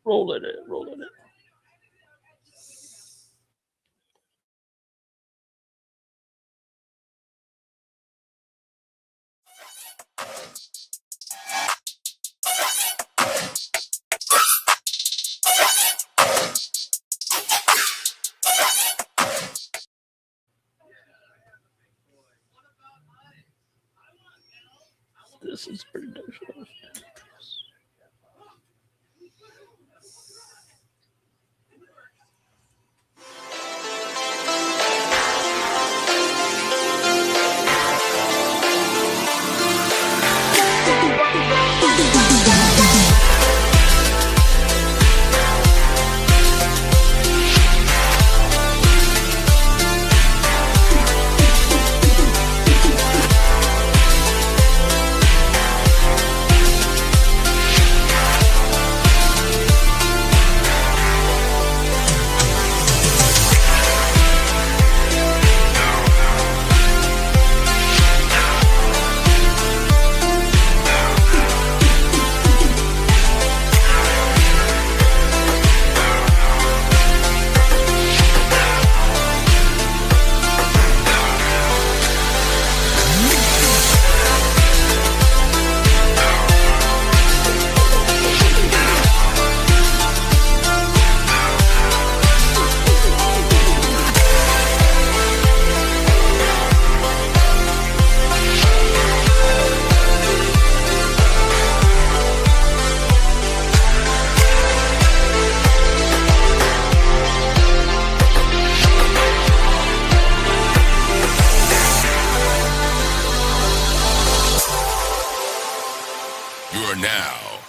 Rolling it, rolling it. This is pretty dangerous.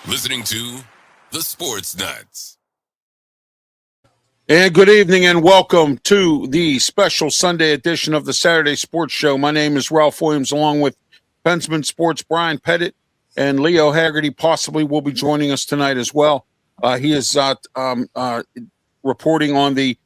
Listening to The Sports Nuts. And good evening and welcome to the special Sunday edition of the Saturday Sports Show. My name is Ralph Williams, along with PENSMAN Sports' Bryan Pettit, and Leo Haggerty possibly will be joining us tonight as well. He is reporting on the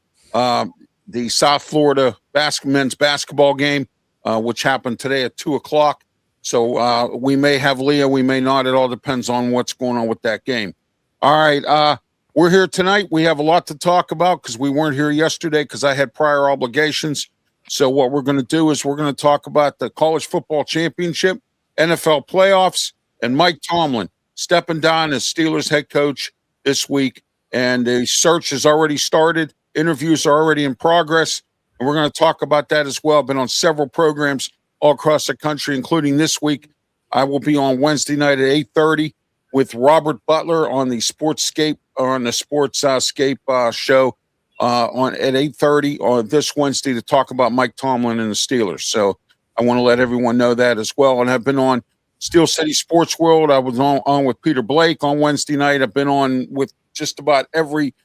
South Florida men's basketball game, which happened today at 2 o'clock. So we may have Leo, we may not. It all depends on what's going on with that game. All right, we're here tonight. We have a lot to talk about because we weren't here yesterday because I had prior obligations. So what we're going to do is we're going to talk about the college football championship, NFL playoffs, and Mike Tomlin stepping down as Steelers head coach this week. And the search has already started. Interviews are already in progress. And we're going to talk about that as well. I've been on several programs all across the country, including this week. I will be on Wednesday night at 8:30 with Robert Butler on the Sportscape show at 8:30 on this Wednesday to talk about Mike Tomlin and the Steelers. So I want to let everyone know that as well. And I've been on Steel City Sports World. I was on with Peter Blake on Wednesday night. I've been on with just about every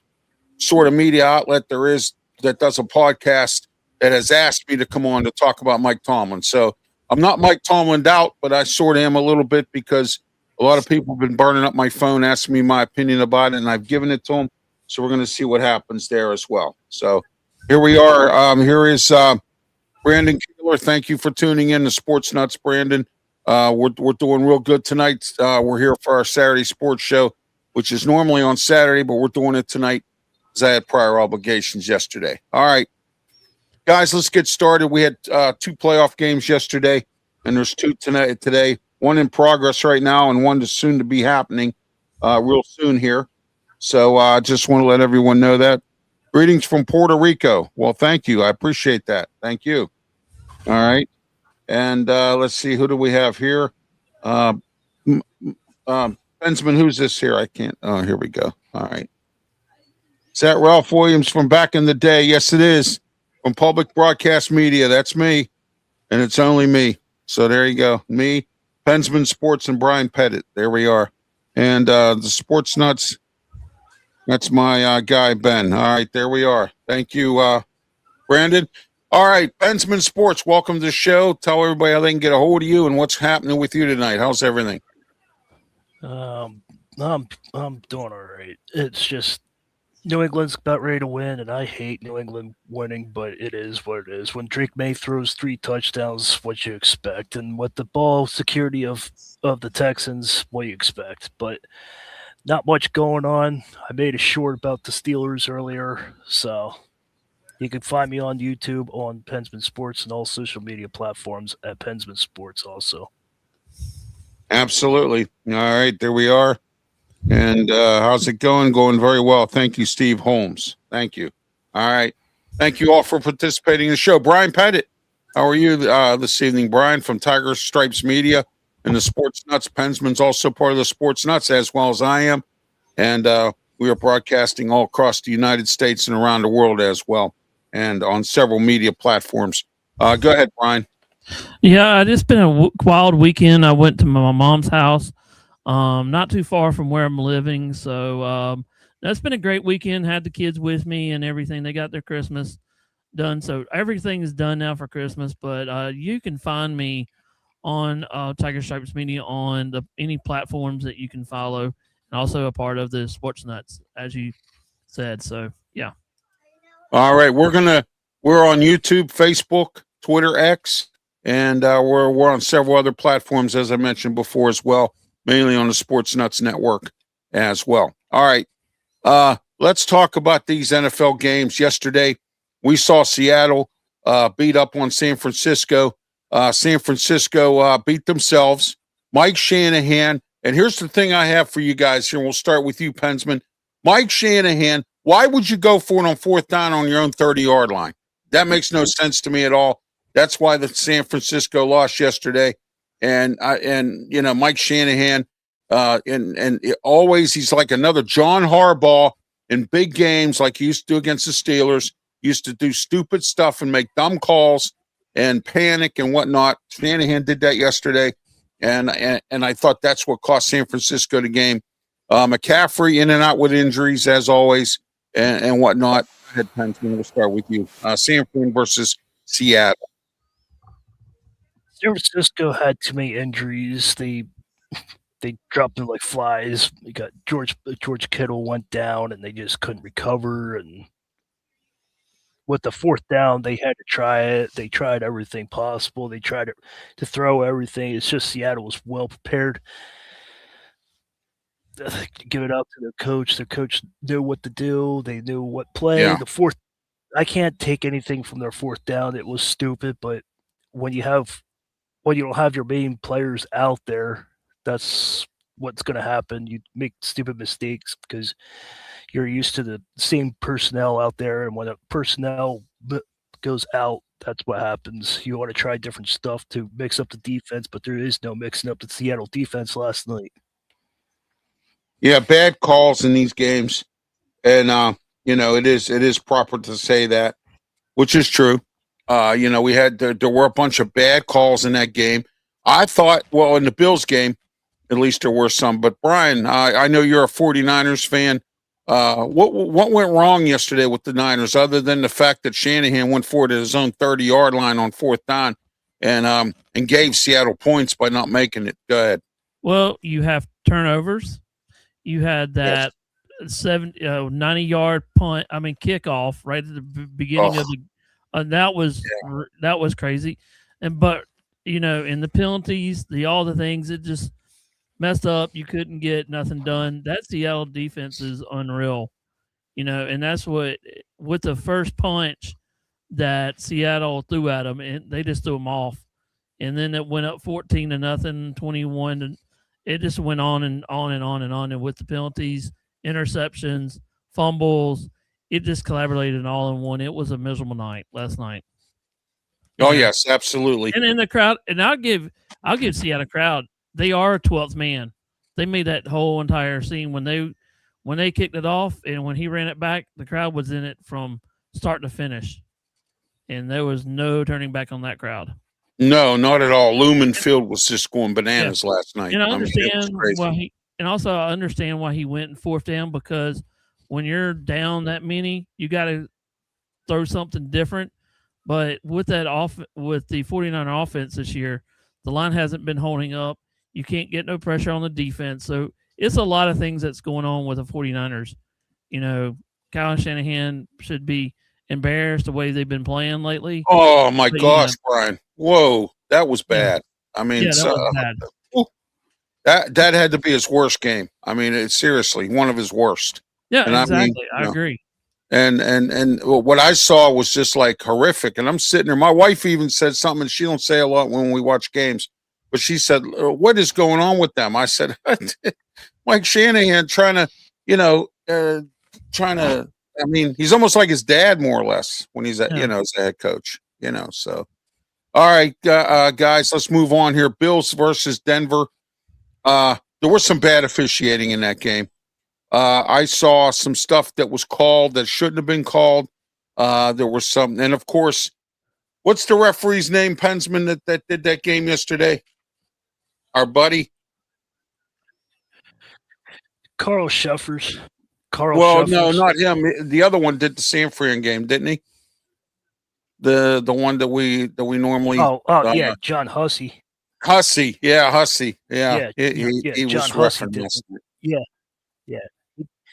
sort of media outlet there is that does a podcast that has asked me to come on to talk about Mike Tomlin. So I'm not Mike Tomlin'd out, but I sort of am a little bit because a lot of people have been burning up my phone, asking me my opinion about it, and I've given it to them. So we're going to see what happens there as well. So here we are. Here is Brandon Keeler. Thank you for tuning in to Sports Nuts, Brandon. We're doing real good tonight. We're here for our Saturday sports show, which is normally on Saturday, but we're doing it tonight because I had prior obligations yesterday. All right. Guys, let's get started. We had 2 playoff games yesterday, and there's 2 today. One in progress right now, and one is soon to be happening real soon here. So I just want to let everyone know that. Greetings from Puerto Rico. Well, thank you. I appreciate that. Thank you. All right. And let's see. Who do we have here? PENSMAN, who's this here? I can't. Oh, here we go. All right. Is that Ralph Williams from back in the day? Yes, it is. From Public Broadcast Media. That's me. And it's only me. So there you go. Me, PENSMAN Sports, and Bryan Pettit. There we are. And the Sports Nuts, that's my guy, Ben. All right, there we are. Thank you, Brandon. All right, PENSMAN Sports, welcome to the show. Tell everybody how they can get a hold of you and what's happening with you tonight. How's everything? I'm doing all right. It's just New England's about ready to win, and I hate New England winning, but it is what it is. When Drake May throws 3 touchdowns, what you expect, and with the ball security of the Texans, what you expect. But Not much going on. I made a short about the Steelers earlier, so you can find me on YouTube on PENSMAN Sports and all social media platforms at PENSMAN Sports also. Absolutely. All right, there we are. And how's it going? Going very well. Thank you, Steve Holmes. Thank you. All right. Thank you all for participating in the show. Bryan Pettit, how are you this evening? Bryan from Tiger Stripes Media and the Sports Nuts. PENSMAN's also part of the Sports Nuts as well as I am. And we are broadcasting all across the United States and around the world as well, and on several media platforms. Go ahead, Bryan. Yeah, it's been a wild weekend. I went to my mom's house, not too far from where I'm living. So that's been a great weekend. Had the kids with me and everything. They got their Christmas done. So everything is done now for Christmas. But you can find me on Tiger Stripes Media on any platforms that you can follow, and also a part of the Sports Nuts, as you said. So yeah. All right, we're on YouTube, Facebook, Twitter, X, and we're on several other platforms, as I mentioned before, as well, mainly on the Sports Nuts Network as well. All right, let's talk about these NFL games. Yesterday, we saw Seattle beat up on San Francisco. San Francisco beat themselves. Mike Shanahan, and here's the thing I have for you guys here. We'll start with you, PENSMAN. Mike Shanahan, why would you go for it on 4th down on your own 30-yard line? That makes no sense to me at all. That's why the San Francisco lost yesterday. And you know, Mike Shanahan, always he's like another John Harbaugh in big games, like he used to do against the Steelers. He used to do stupid stuff and make dumb calls and panic and whatnot. Shanahan did that yesterday, and I thought that's what cost San Francisco the game. McCaffrey in and out with injuries as always, and whatnot. Go ahead, PENSMAN, we'll start with you. San Fran versus Seattle. San Francisco had too many injuries. They dropped them like flies. We got George Kittle went down, and they just couldn't recover. And with the 4th down, they had to try it. They tried everything possible. They tried to throw everything. It's just Seattle was well prepared. Give it up to their coach. Their coach knew what to do. They knew what play. Yeah. The 4th, I can't take anything from their 4th down. It was stupid, but when you don't have your main players out there, that's what's going to happen. You make stupid mistakes because you're used to the same personnel out there, and when a personnel goes out, that's what happens. You want to try different stuff to mix up the defense, but there is no mixing up the Seattle defense last night. Yeah, bad calls in these games, and you know, it is proper to say that, which is true. You know, there were a bunch of bad calls in that game. I thought, well, in the Bills game, at least there were some. But Bryan, I know you're a 49ers fan. What went wrong yesterday with the Niners, other than the fact that Shanahan went for it at his own 30-yard line on 4th down, and gave Seattle points by not making it? Go ahead. Well, you have turnovers. You had that 90-yard kickoff right at the beginning of the. That was crazy, but you know, in the penalties, all the things, it just messed up. You couldn't get nothing done. That Seattle defense is unreal, you know, and that's what with the first punch that Seattle threw at them, and they just threw them off, and then it went up 14-0, 21, and it just went on and on and on and on. And with the penalties, interceptions, fumbles, it just collaborated all in one. It was a miserable night last night. Oh, yes, absolutely. And in the crowd, and I'll give Seattle crowd, they are a 12th man. They made that whole entire scene when they kicked it off, and when he ran it back, the crowd was in it from start to finish. And there was no turning back on that crowd. No, not at all. Lumen Field was just going bananas last night. And I understand why I understand why he went in 4th down, because when you're down that many, you got to throw something different. But with with the 49er offense this year, the line hasn't been holding up. You can't get no pressure on the defense. So it's a lot of things that's going on with the 49ers. You know, Kyle Shanahan should be embarrassed the way they've been playing lately. Oh, my gosh, Bryan. Whoa, that was bad. I mean, that was bad. That had to be his worst game. I mean, it's seriously one of his worst. Yeah, And exactly. I mean, agree. And what I saw was just like horrific. And I'm sitting there. My wife even said something. And she don't say a lot when we watch games, but she said, "What is going on with them?" I said, "Mike Shanahan trying to, trying to. I mean, he's almost like his dad, more or less, when he's at, as a head coach. So." All right, guys, let's move on here. Bills versus Denver. There was some bad officiating in that game. I saw some stuff that was called that shouldn't have been called. There was some, and of course, what's the referee's name, PENSMAN, that did that game yesterday? Our buddy? Carl Shuffers. Carl Well, Shuffers. no, not him. The other one did the San Fran game, didn't he? The one that we normally. Yeah, John Hussey. Hussey, Hussey, Yeah, he John was Hussey referencing. Yeah.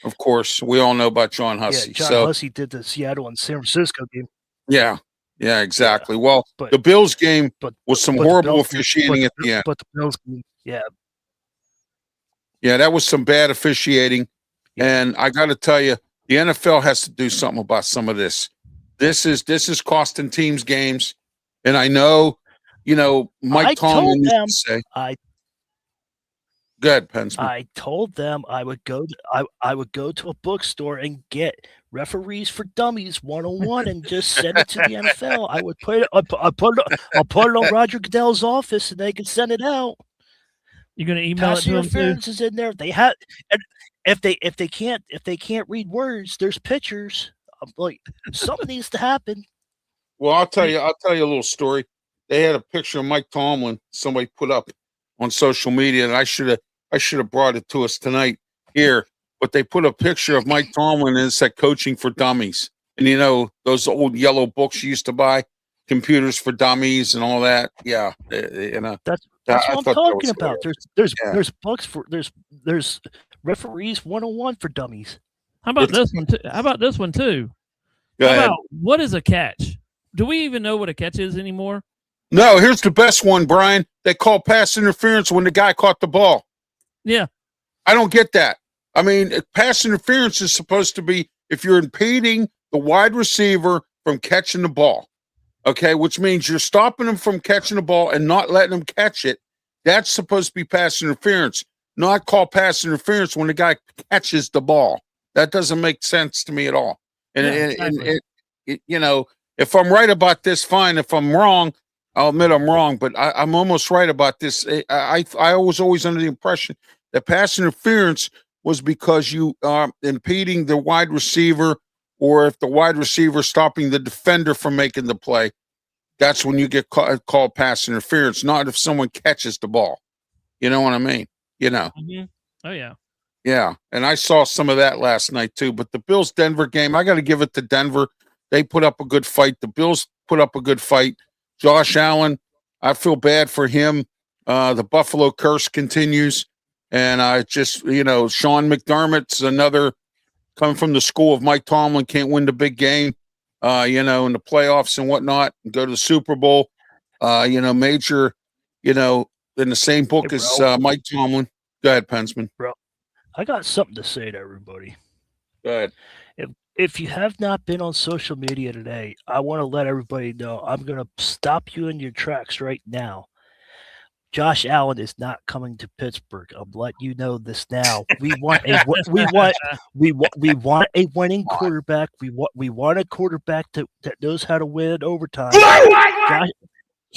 Of course, we all know about John Hussey. Yeah, John Hussey did the Seattle and San Francisco game. Yeah, exactly. Yeah, well, but the Bills game was some horrible Bills, officiating at the end. But the Bills game, yeah, that was some bad officiating. Yeah. And I got to tell you, the NFL has to do something about some of this. This is costing teams games, and I know, Mike Tomlin used to say. Go ahead, PENSMAN. I told them I would go to a bookstore and get Referees for Dummies 101 and just send it to the NFL. I would put it. I'll put it on Roger Goodell's office, and they can send it out. You're gonna email Pass it to them interference too? is in there. They have, and if they can't read words, there's pictures. I'm like, something needs to happen. Well, I'll tell you a little story. They had a picture of Mike Tomlin somebody put up on social media, and I should have brought it to us tonight here. But they put a picture of Mike Tomlin and it said "Coaching for Dummies," and those old yellow books you used to buy, Computers for Dummies, and all that. Yeah, that's what I'm talking about. There's books for there's Referees 101 for Dummies. How about this one too? How about this one too? What is a catch? Do we even know what a catch is anymore? No, here's the best one, Brian. They call pass interference when the guy caught the ball. Yeah. I don't get that. I mean, pass interference is supposed to be if you're impeding the wide receiver from catching the ball, okay, which means you're stopping them from catching the ball and not letting them catch it. That's supposed to be pass interference, not call pass interference when the guy catches the ball. That doesn't make sense to me at all. And, exactly. If I'm right about this, fine. If I'm wrong, I'll admit I'm wrong, but I'm almost right about this. I was always under the impression that pass interference was because you are impeding the wide receiver, or if the wide receiver stopping the defender from making the play, that's when you get called pass interference, not if someone catches the ball. You know what I mean? Mm-hmm. Oh, yeah. Yeah, and I saw some of that last night too. But the Bills-Denver game, I got to give it to Denver. They put up a good fight. The Bills put up a good fight. Josh Allen, I feel bad for him. The Buffalo curse continues. And I just, Sean McDermott's another coming from the school of Mike Tomlin, can't win the big game, in the playoffs and whatnot, and go to the Super Bowl. Major, in the same book as Mike Tomlin. Go ahead, PENSMAN. Bro, I got something to say to everybody. Go ahead. If you have not been on social media today, I want to let everybody know I'm going to stop you in your tracks right now. Josh Allen is not coming to Pittsburgh. I'm letting you know this now. We want a winning quarterback. We want a quarterback that knows how to win in overtime.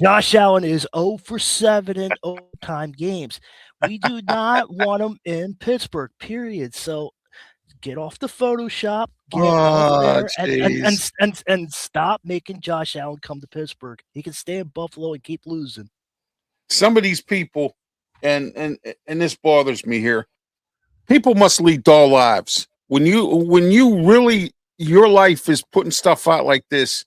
Josh Allen is 0 for 7 in overtime games. We do not want him in Pittsburgh. Period. So get off the Photoshop, get off there, and stop making Josh Allen come to Pittsburgh. He can stay in Buffalo and keep losing. Some of these people, and this bothers me here, people must lead dull lives. When you really, your life is putting stuff out like this,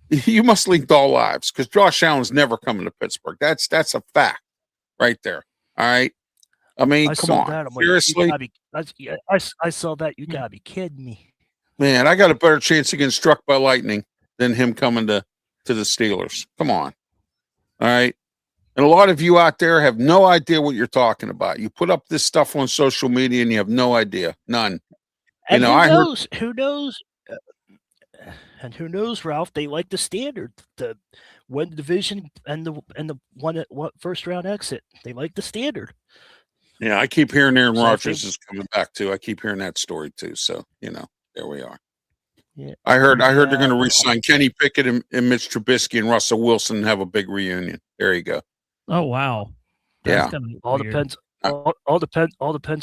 you must lead dull lives, because Josh Allen's never coming to Pittsburgh. That's a fact right there. All right. I mean, come on. Seriously? I saw that. You gotta be kidding me. Man, I got a better chance of getting struck by lightning than him coming to the Steelers. Come on. All right. And a lot of you out there have no idea what you're talking about. You put up this stuff on social media and you have no idea. None. And I heard who knows, and who knows, Ralph? They like the standard, the win the division and the one first round exit. They like the standard. Yeah, I keep hearing Aaron So I Rodgers think- is coming back too. I keep hearing that story too. So, there we are. Yeah. I heard they're Yeah. going to re-sign Kenny Pickett and Mitch Trubisky and Russell Wilson and have a big reunion. There you go. Oh wow. Yeah. Kinda All weird. depends. All depends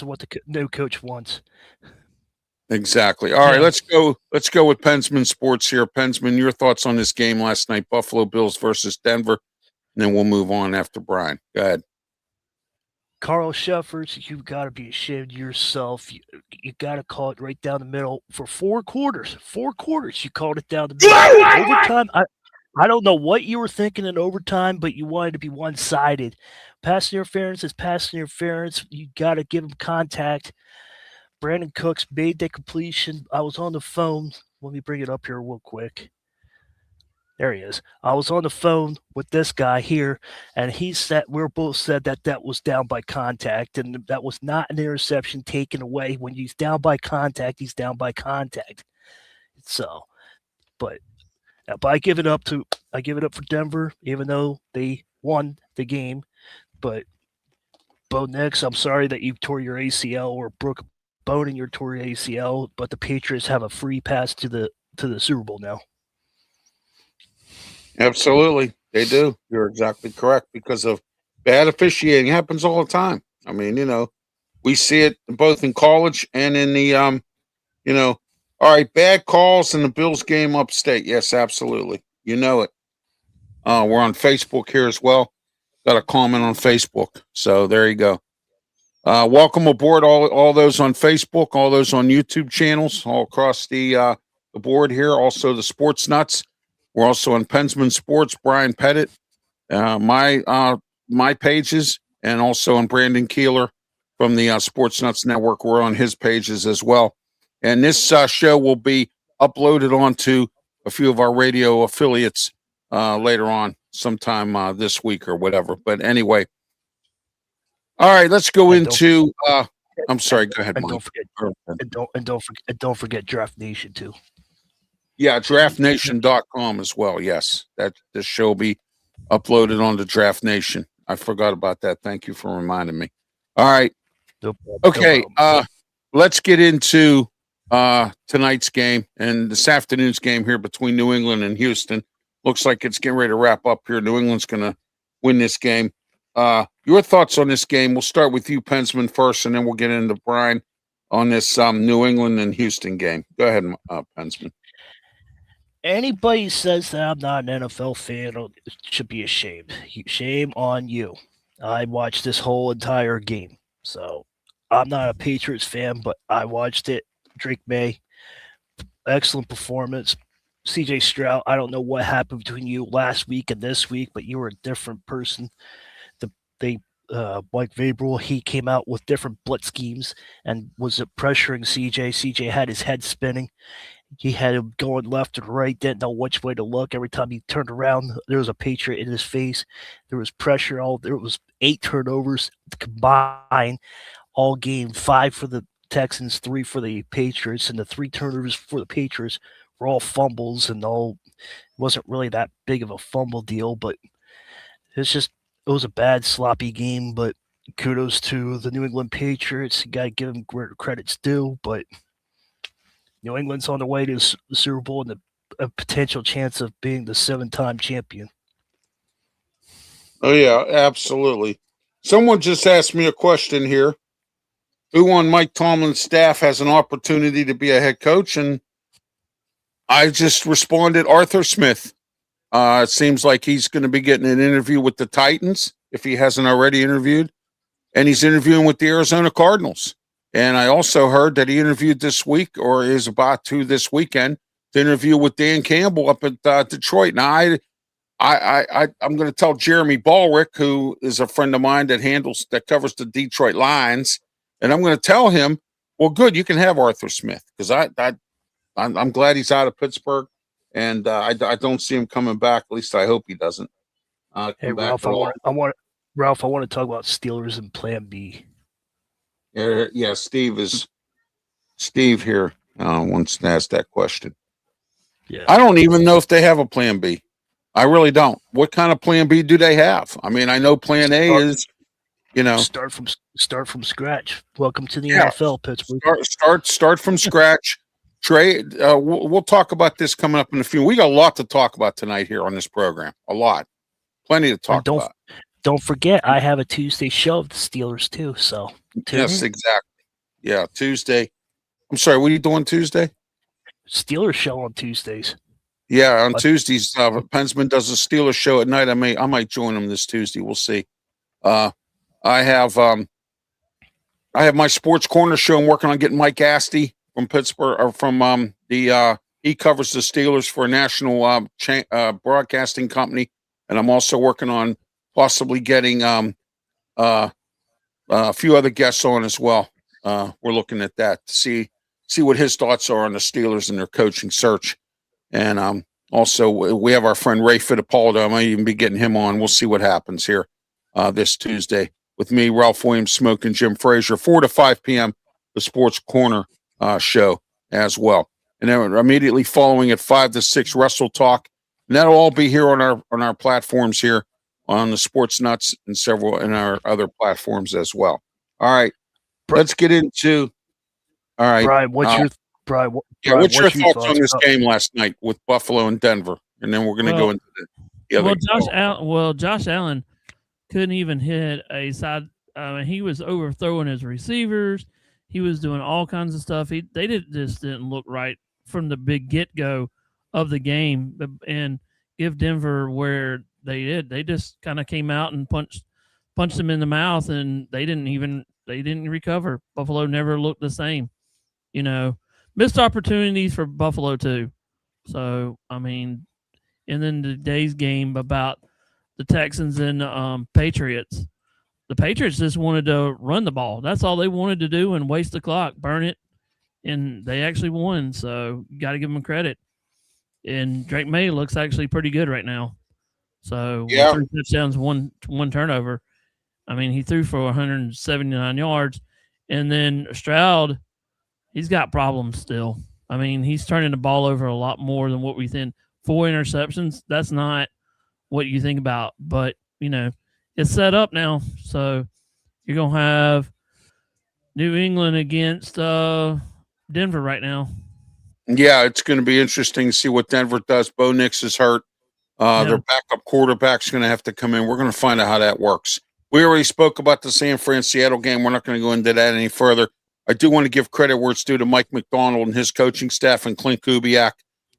on what the new coach wants. Exactly. All right, Yeah. let's go with PENSMAN Sports here. PENSMAN, your thoughts on this game last night, Buffalo Bills versus Denver, and then we'll move on after Brian. Go ahead. Carl Sheffers, you've got to be ashamed of yourself. You got to call it right down the middle for 4 quarters. 4 quarters, you called it down the middle. Overtime, I don't know what you were thinking in overtime, but you wanted to be one-sided. Pass interference is pass interference. You got to give him contact. Brandon Cooks made the completion. I was on the phone. Let me bring it up here real quick. There he is. I was on the phone with this guy here, and we both said that was down by contact, and that was not an interception taken away. When he's down by contact, he's down by contact. So, but I give it up for Denver, even though they won the game. But Bo Nix, I'm sorry that you tore your ACL or broke a bone in your tore your ACL, but the Patriots have a free pass to the Super Bowl now. Absolutely. They do. You're exactly correct because of bad officiating. It happens all the time. I mean, we see it both in college and in the all right, bad calls in the Bills game upstate. Yes, absolutely. You know it. We're on Facebook here as well. Got a comment on Facebook. So there you go. Welcome aboard all those on Facebook, all those on YouTube channels, all across the board here. Also the Sports Nuts. We're also on PENSMAN Sports, Bryan Pettit, my pages, and also on Brandon Keeler from the Sports Nuts Network. We're on his pages as well. And this show will be uploaded onto a few of our radio affiliates later on, sometime this week or whatever. But anyway, all right, let's go into. I'm sorry. Go ahead, Mike. Don't forget Draft Nation too. Yeah, draftnation.com as well. Yes, this show will be uploaded onto Draft Nation. I forgot about that. Thank you for reminding me. All right. Okay. Let's get into tonight's game and this afternoon's game here between New England and Houston. Looks like it's getting ready to wrap up here. New England's going to win this game. Your thoughts on this game? We'll start with you, PENSMAN, first, and then we'll get into Brian on this New England and Houston game. Go ahead, PENSMAN. Anybody says that I'm not an NFL fan should be ashamed. Shame on you. I watched this whole entire game. So I'm not a Patriots fan, but I watched it. Drake May, excellent performance. CJ Stroud, I don't know what happened between you last week and this week, but you were a different person. Mike Vrabel, he came out with different blitz schemes and was pressuring CJ. CJ had his head spinning. He had him going left and right, didn't know which way to look. Every time he turned around, there was a Patriot in his face. There was pressure. There was 8 turnovers combined all game, 5 for the Texans, 3 for the Patriots, and the 3 turnovers for the Patriots were all fumbles, and wasn't really that big of a fumble deal, but it was a bad, sloppy game. But kudos to the New England Patriots. You got to give them credits due, but New England's on the way to the Super Bowl and a potential chance of being the 7-time champion. Oh, yeah, absolutely. Someone just asked me a question here. Who on Mike Tomlin's staff has an opportunity to be a head coach? And I just responded, Arthur Smith. It seems like he's going to be getting an interview with the Titans, if he hasn't already interviewed. And he's interviewing with the Arizona Cardinals. And I also heard that he interviewed this week, or is about to this weekend, to interview with Dan Campbell up at Detroit. Now, I'm going to tell Jeremy Ballrick, who is a friend of mine that covers the Detroit Lions, and I'm going to tell him, well, good, you can have Arthur Smith, because I'm glad he's out of Pittsburgh, and I don't see him coming back. At least I hope he doesn't. Hey, Ralph, I want Ralph, I want to talk about Steelers and Plan B. Yeah, Steve here wants to ask that question. Yeah. I don't even know if they have a plan B. I really don't. What kind of plan B do they have? I mean, I know plan A is, start from scratch. Welcome to the Yeah. NFL, Pittsburgh. Start from scratch. Trade. We'll talk about this coming up in a few. We got a lot to talk about tonight here on this program. A lot, plenty to talk about. Don't forget, I have a Tuesday show of the Steelers too. So yes, exactly. Yeah, Tuesday. I'm sorry. What are you doing Tuesday? Steelers show on Tuesdays. Yeah, on Tuesdays, PENSMAN does a Steelers show at night. I might join them this Tuesday. We'll see. I have my Sports Corner show. I'm working on getting Mike Asti from Pittsburgh, or from he covers the Steelers for a national broadcasting company, and I'm also working on possibly getting a few other guests on as well. We're looking at that to see what his thoughts are on the Steelers and their coaching search. And also, we have our friend Ray Fittipaldo. I might even be getting him on. We'll see what happens here this Tuesday with me, Ralph Williams, Smoke, and Jim Frazier, 4 to 5 p.m., the Sports Corner show as well. And then immediately following at 5 to 6, Wrestle Talk. And that'll all be here on our platforms here on the Sports Nuts and several in our other platforms as well. All right. Let's get into – all right. Brian, what's your thoughts on this game last night with Buffalo and Denver? And then we're going to go into the other. Josh Allen couldn't even hit a side. He was overthrowing his receivers. He was doing all kinds of stuff. They didn't look right from the big get-go of the game and give Denver where they did. They just kind of came out and punched them in the mouth, and they didn't recover. Buffalo never looked the same. Missed opportunities for Buffalo too. So, I mean, and then today's game about the Texans and Patriots. The Patriots just wanted to run the ball. That's all they wanted to do and waste the clock, burn it, and they actually won. So you got to give them credit. And Drake May looks actually pretty good right now. So 3 touchdowns, one turnover. I mean, he threw for 179 yards, and then Stroud, he's got problems still. I mean, he's turning the ball over a lot more than what we think. 4 interceptions, that's not what you think about. But, it's set up now. So you're going to have New England against Denver right now. Yeah, it's going to be interesting to see what Denver does. Bo Nix is hurt. Their backup quarterback's going to have to come in. We're going to find out how that works. We already spoke about the San Fran-Seattle game. We're not going to go into that any further. I do want to give credit where it's due to Mike McDonald and his coaching staff and Clint Kubiak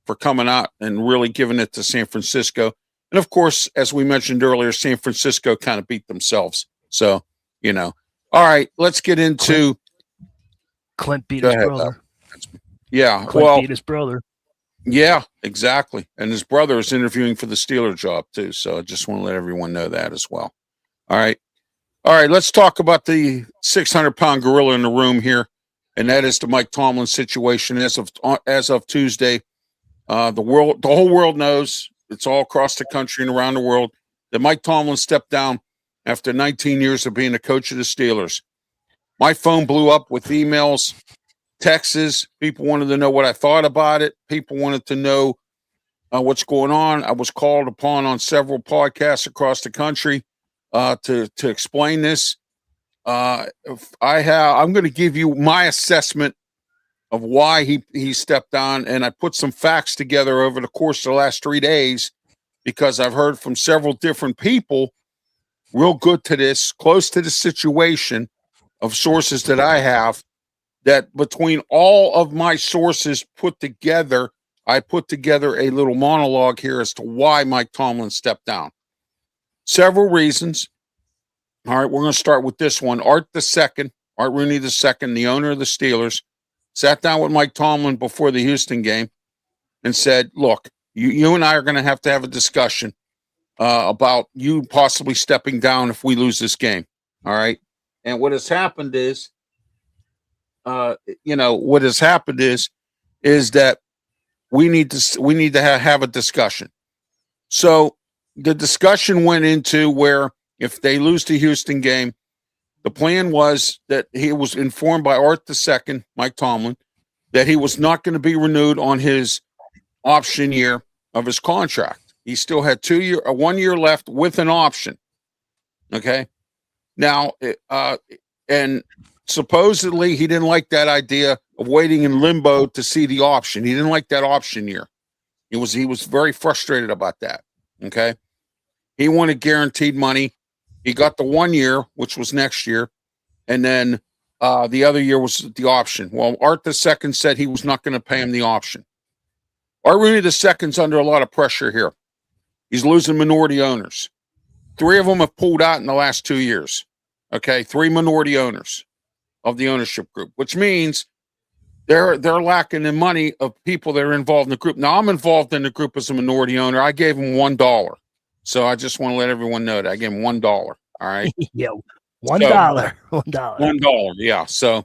for coming out and really giving it to San Francisco. And, of course, as we mentioned earlier, San Francisco kind of beat themselves. So, all right, let's get into – Clint beat his brother. Yeah, Clint beat his brother. Yeah, exactly. And his brother is interviewing for the Steeler job, too. So I just want to let everyone know that as well. All right, let's talk about the 600-pound gorilla in the room here, and that is the Mike Tomlin situation. As of Tuesday, the whole world knows, it's all across the country and around the world, that Mike Tomlin stepped down after 19 years of being the coach of the Steelers. My phone blew up with emails, texts. People wanted to know what I thought about it. People wanted to know what's going on. I was called upon on several podcasts across the country to explain this. I'm going to give you my assessment of why he stepped down, and I put some facts together over the course of the last 3 days because I've heard from several different people real good to this, close to the situation of sources that I have, that between all of my sources put together, I put together a little monologue here as to why Mike Tomlin stepped down. Several reasons. All right, we're going to start with this one. Art Rooney II, the owner of the Steelers, sat down with Mike Tomlin before the Houston game and said, look, you and I are going to have a discussion about you possibly stepping down if we lose this game. All right. And what has happened is, that we need to have a discussion. So the discussion went into where if they lose the Houston game, the plan was that he was informed by Art II, Mike Tomlin, that he was not going to be renewed on his option year of his contract. He still had 1 year left with an option. Okay. Now, and supposedly he didn't like that idea of waiting in limbo to see the option. He didn't like that option year. He was very frustrated about that. Okay. He wanted guaranteed money. He got the 1 year, which was next year. And then the other year was the option. Well, Art II said he was not going to pay him the option. Art Rooney II's under a lot of pressure here. He's losing minority owners. 3 of them have pulled out in the last 2 years. Okay, 3 minority owners of the ownership group, which means they're lacking in money of people that are involved in the group. Now, I'm involved in the group as a minority owner. I gave him $1. So I just want to let everyone know that I gave him $1. All right. Yeah, $1. $1. $1. Yeah. So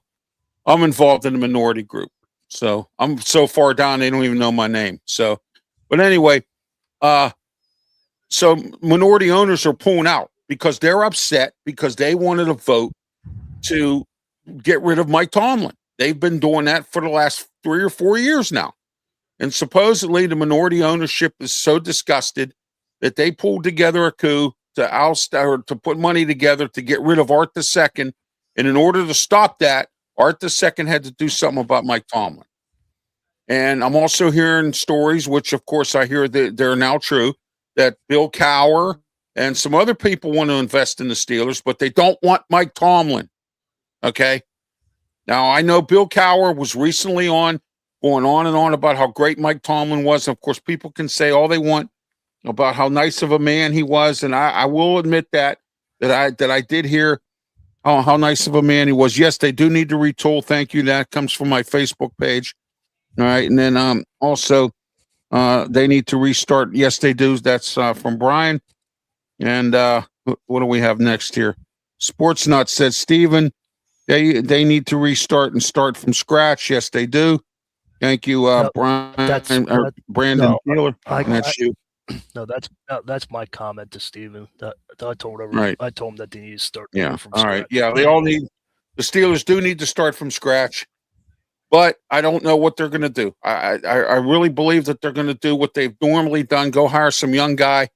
I'm involved in the minority group. So I'm so far down they don't even know my name. So, but anyway, so minority owners are pulling out because they're upset because they wanted a vote to get rid of Mike Tomlin. They've been doing that for the last 3 or 4 years now. And supposedly the minority ownership is so disgusted that they pulled together a coup to oust or to put money together to get rid of Art II. And in order to stop that, Art II had to do something about Mike Tomlin. And I'm also hearing stories, which of course I hear that they're now true, that Bill Cowher and some other people want to invest in the Steelers, but they don't want Mike Tomlin. Okay. Now I know Bill Cowher was recently going on and on about how great Mike Tomlin was. And of course, people can say all they want about how nice of a man he was. And I will admit that I did hear how nice of a man he was. Yes, they do need to retool. Thank you. That comes from my Facebook page. All right. And then also they need to restart. Yes, they do. That's from Brian. And what do we have next here? Sports Nut said, Steven, they need to restart and start from scratch. Yes, they do. Thank you, Brian. Brandon Taylor. That's you. No, that's my comment to Steven. I told everyone. Right. I told him that they need to start. Yeah. From All scratch. right. Yeah. They all need. The Steelers do need to start from scratch, but I don't know what they're going to do. I really believe that they're going to do what they've normally done. Go hire some young guy.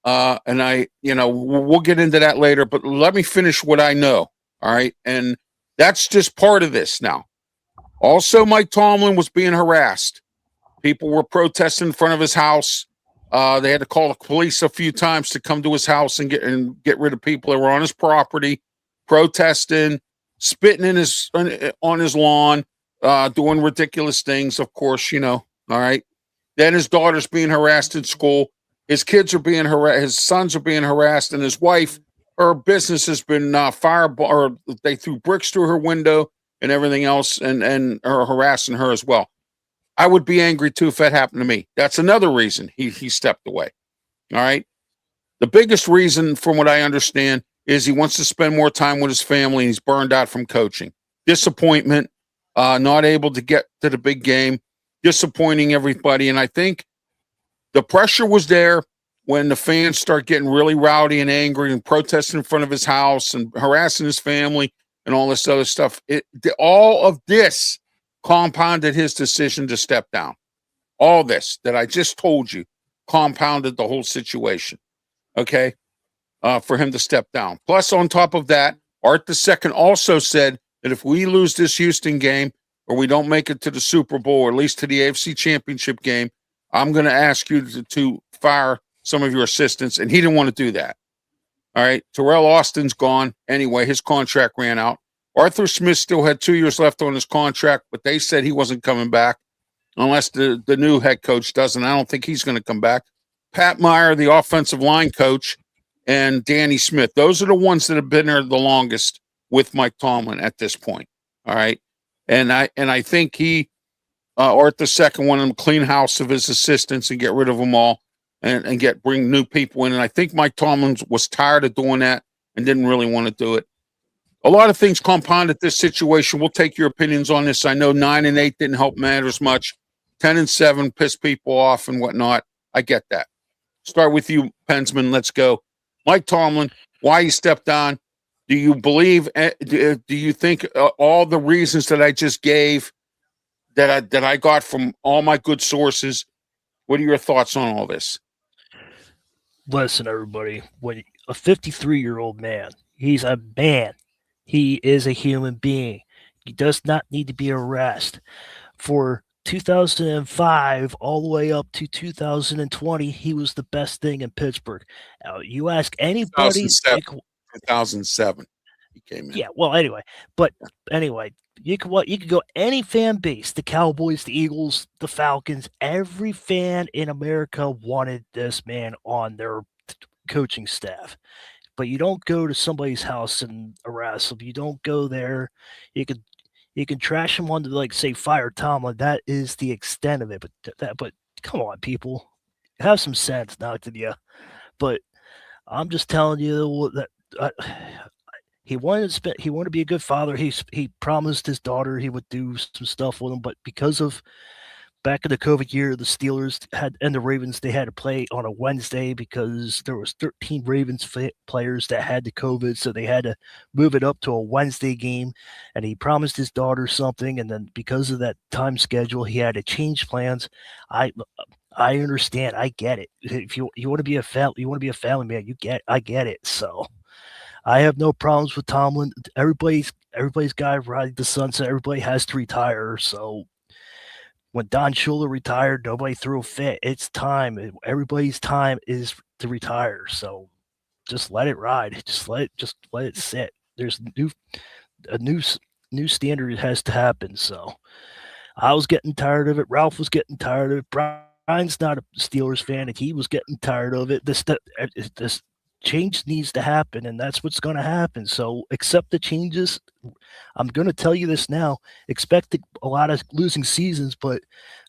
And we'll get into that later. But let me finish what I know. All right, and that's just part of this now. Also, Mike Tomlin was being harassed. People were protesting in front of his house. They had to call the police a few times to come to his house and get rid of people that were on his property, protesting, spitting on his lawn, doing ridiculous things. Of course, All right. Then his daughter's being harassed in school. His kids are being harassed. His sons are being harassed, and his wife, her business has been or they threw bricks through her window and everything else, and are harassing her as well. I would be angry too if that happened to me. That's another reason he stepped away. All right. The biggest reason, from what I understand, is he wants to spend more time with his family, and he's burned out from coaching. Disappointment, not able to get to the big game, disappointing everybody. And I think the pressure was there when the fans start getting really rowdy and angry and protesting in front of his house and harassing his family and all this other stuff. All of this compounded his decision to step down. All this that I just told you compounded the whole situation. Okay. For him to step down. Plus, on top of that, Art II also said that if we lose this Houston game or we don't make it to the Super Bowl, or at least to the AFC Championship game, I'm going to ask you to fire some of your assistants. And he didn't want to do that. All right. Terrell Austin's gone. Anyway, his contract ran out. Arthur Smith still had 2 years left on his contract, but they said he wasn't coming back unless the new head coach doesn't. I don't think he's going to come back. Pat Meyer, the offensive line coach, and Danny Smith. Those are the ones that have been there the longest with Mike Tomlin at this point. All right. And I think Art II wanted him to clean house of his assistants and get rid of them all and bring new people in. And I think Mike Tomlin was tired of doing that and didn't really want to do it. A lot of things compounded this situation. We'll take your opinions on this. I know 9-8 didn't help matters much. 10-7 pissed people off and whatnot. I get that. Start with you, Pensman. Let's go. Mike Tomlin, why he stepped down. Do you believe? Do you think all the reasons that I just gave that I got from all my good sources? What are your thoughts on all this? Listen, everybody, when a 53-year-old man, he's a man. He is a human being. He does not need to be arrested. For 2005 all the way up to 2020, he was the best thing in Pittsburgh. Now, you ask anybody, 2007, he came in. Yeah, well, anyway, you could go any fan base, the Cowboys, the Eagles, the Falcons, every fan in America wanted this man on their coaching staff. But you don't go to somebody's house and harass them. You don't go there. You can trash him on to, like, say, fire Tomlin. That is the extent of it. But come on, people, have some sense, now, did you? But I'm just telling you that he wanted to be a good father. He promised his daughter he would do some stuff with him, but because of back in the COVID year, the Steelers and the Ravens, they had to play on a Wednesday because there was 13 Ravens players that had the COVID, so they had to move it up to a Wednesday game. And he promised his daughter something, and then because of that time schedule, he had to change plans. I understand. I get it. If you want to be a family man, I get it. So I have no problems with Tomlin. Everybody's got to ride the sunset. Everybody has to retire. So when Don Shula retired, nobody threw a fit. It's time. Everybody's time is to retire. So just let it ride. Just let it sit. There's a new standard has to happen. So I was getting tired of it. Ralph was getting tired of it. Brian's not a Steelers fan, and he was getting tired of it. This change needs to happen, and that's what's going to happen. So accept the changes. I'm going to tell you this now. Expect a lot of losing seasons, but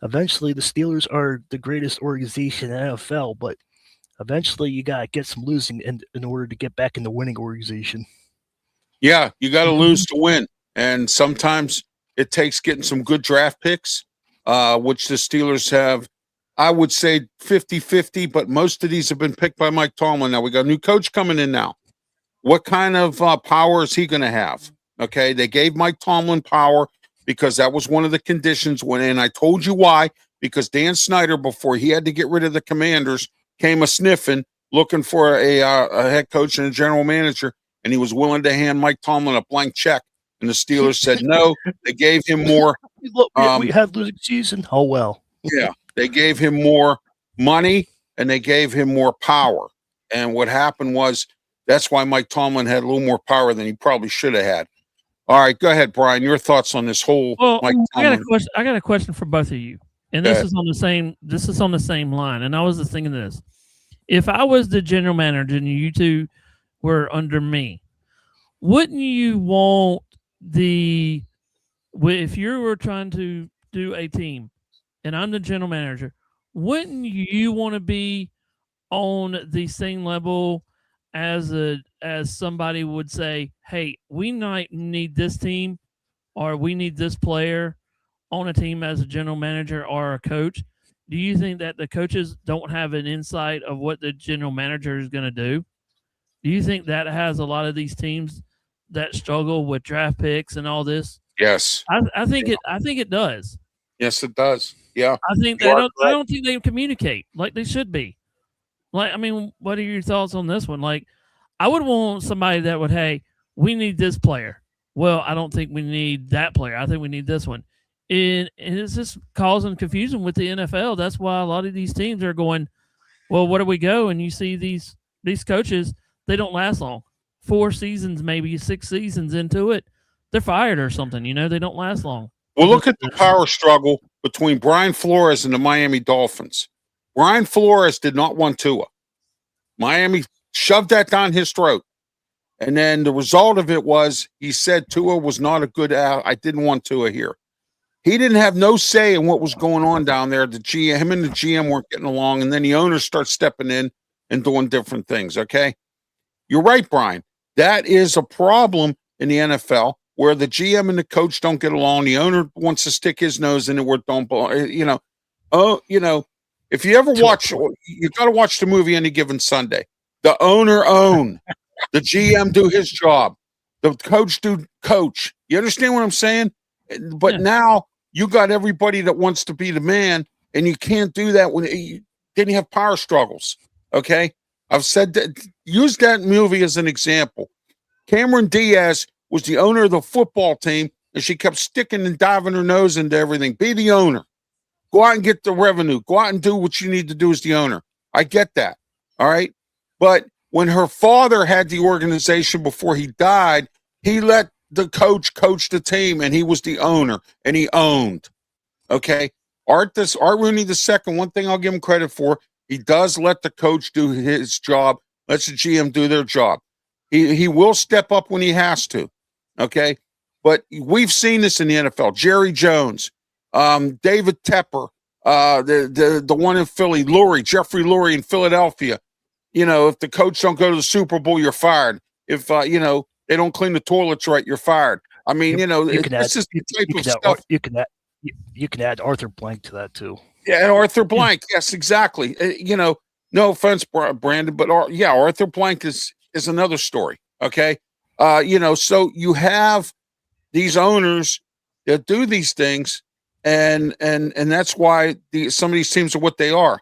eventually the Steelers are the greatest organization in the NFL. But eventually you got to get some losing in order to get back in the winning organization. Yeah, you got to lose to win. And sometimes it takes getting some good draft picks, which the Steelers have, I would say 50-50, but most of these have been picked by Mike Tomlin. Now, we got a new coach coming in now. What kind of power is he going to have? Okay, they gave Mike Tomlin power because that was one of the conditions and I told you why, because Dan Snyder, before he had to get rid of the Commanders, came a-sniffing, looking for a head coach and a general manager, and he was willing to hand Mike Tomlin a blank check, and the Steelers said no. They gave him more. Look, we had losing season. Oh, well. Yeah, they gave him more money, and they gave him more power. And what happened was that's why Mike Tomlin had a little more power than he probably should have had. All right, go ahead, Brian. Your thoughts on this whole Mike Tomlin? I got a question for both of you, and this is on the same line. And I was just thinking this: if I was the general manager and you two were under me, wouldn't you want if you were trying to do a team, and I'm the general manager, wouldn't you want to be on the same level as somebody would say, hey, we might need this team or we need this player on a team as a general manager or a coach? Do you think that the coaches don't have an insight of what the general manager is going to do? Do you think that has a lot of these teams that struggle with draft picks and all this? Yes. I think it does. Yes, it does. Yeah. I don't think they communicate like they should be. Like, I mean, what are your thoughts on this one? Like, I would want somebody that would, hey, we need this player. Well, I don't think we need that player. I think we need this one. And it's just causing confusion with the NFL. That's why a lot of these teams are going, well, where do we go? And you see these coaches, they don't last long. 4 seasons, maybe 6 seasons into it, they're fired or something. They don't last long. Well, look at the power struggle between Brian Flores and the Miami Dolphins. Brian Flores did not want Tua. Miami shoved that down his throat. And then the result of it was he said Tua was not a good I didn't want Tua here. He didn't have no say in what was going on down there. Him and the GM weren't getting along, and then the owners start stepping in and doing different things, okay? You're right, Brian. That is a problem in the NFL where the GM and the coach don't get along. The owner wants to stick his nose in it where it don't belong. If you ever watch, you got to watch the movie Any Given Sunday. The owner own. The GM do his job. The coach do coach. You understand what I'm saying? But now you got everybody that wants to be the man, and you can't do that then you have power struggles. Okay? I've said that. Use that movie as an example. Cameron Diaz was the owner of the football team, and she kept sticking and diving her nose into everything. Be the owner. Go out and get the revenue. Go out and do what you need to do as the owner. I get that. All right? But when her father had the organization before he died, he let the coach the team, and he was the owner, and he owned. Okay? Art Rooney II, one thing I'll give him credit for, he does let the coach do his job, lets the GM do their job. He will step up when he has to. Okay? But we've seen this in the NFL. Jerry Jones, David Tepper, the one in Philly, Jeffrey Lurie in Philadelphia. You know, if the coach don't go to the Super Bowl, you're fired. If they don't clean the toilets right, you're fired. I mean, this is the type of stuff. You can add Arthur Blank to that too. Yeah, and Arthur Blank. Yes, exactly. No offense, Brandon, but Arthur Blank is another story. Okay, so you have these owners that do these things, and that's why some of these teams are what they are.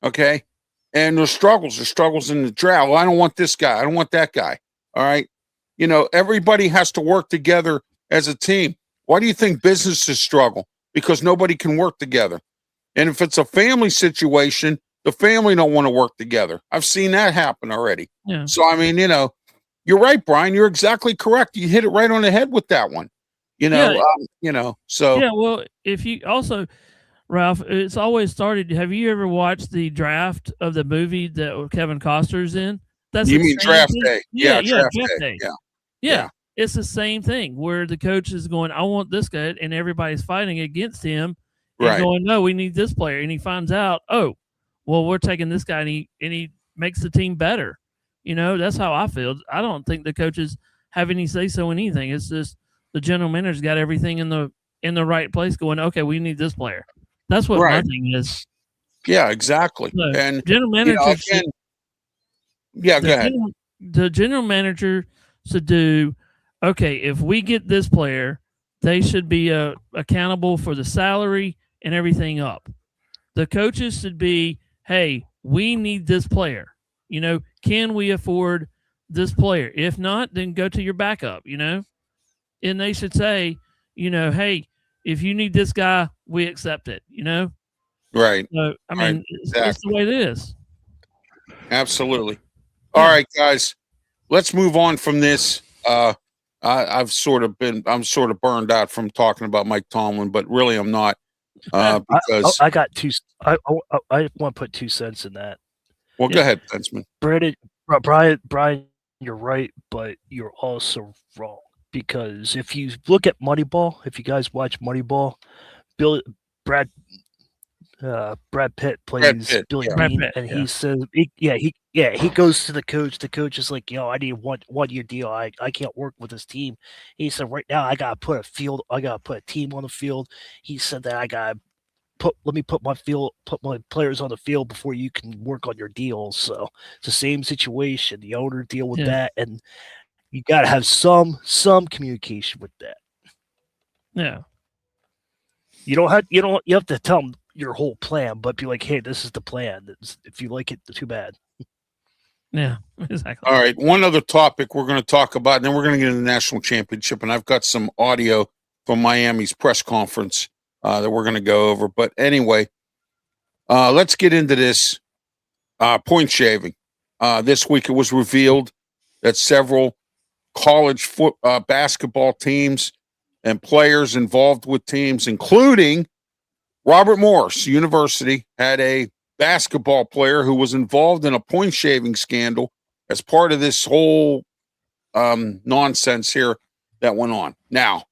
Okay. And there's struggles in the draft. Well, I don't want this guy. I don't want that guy. All right. Everybody has to work together as a team. Why do you think businesses struggle? Because nobody can work together. And if it's a family situation, the family don't want to work together. I've seen that happen already. Yeah. So, I mean, you're right, Brian. You're exactly correct. You hit it right on the head with that one. So. Yeah, well, if you also, Ralph, it's always started. Have you ever watched the draft of the movie that Kevin Costner's in? You mean Draft Day? Yeah, Draft Day. Yeah. It's the same thing where the coach is going, I want this guy, and everybody's fighting against him and going, no, we need this player. And he finds out, oh, well, we're taking this guy, and he makes the team better. That's how I feel. I don't think the coaches have any say-so in anything. It's just the general manager's got everything in the right place going, okay, we need this player. That's what my thing is. Yeah, exactly. So, and general manager go ahead. The general manager should do, okay, if we get this player, they should be accountable for the salary and everything up. The coaches should be, hey, we need this player. Can we afford this player? If not, then go to your backup, And they should say, hey, if you need this guy, we accept it, Right. So, I mean, it's the way it is. Absolutely. All right, guys, let's move on from this. I'm sort of burned out from talking about Mike Tomlin, but really I'm not. Because I got two. I want to put 2 cents in that. Well, go ahead, Pensman. Brian, you're right, but you're also wrong. Because if you look at Moneyball, if you guys watch Moneyball, Brad Pitt plays Billy Bean, and he says, he goes to the coach. The coach is like, I need one year deal. I can't work with this team. He said, right now I gotta put a team on the field. He said that let me put my players on the field before you can work on your deals. So it's the same situation. The owner deal with that, and you got to have some communication with that. Yeah. You have to tell them your whole plan, but be like, hey, this is the plan. If you like it, too bad. Yeah, exactly. All right. One other topic we're going to talk about, and then we're going to get into the national championship. And I've got some audio from Miami's press conference that we're going to go over. But anyway, let's get into this point shaving. This week it was revealed that several college basketball teams and players involved with teams, including Robert Morris University, had a basketball player who was involved in a point shaving scandal as part of this whole nonsense here that went on. Now,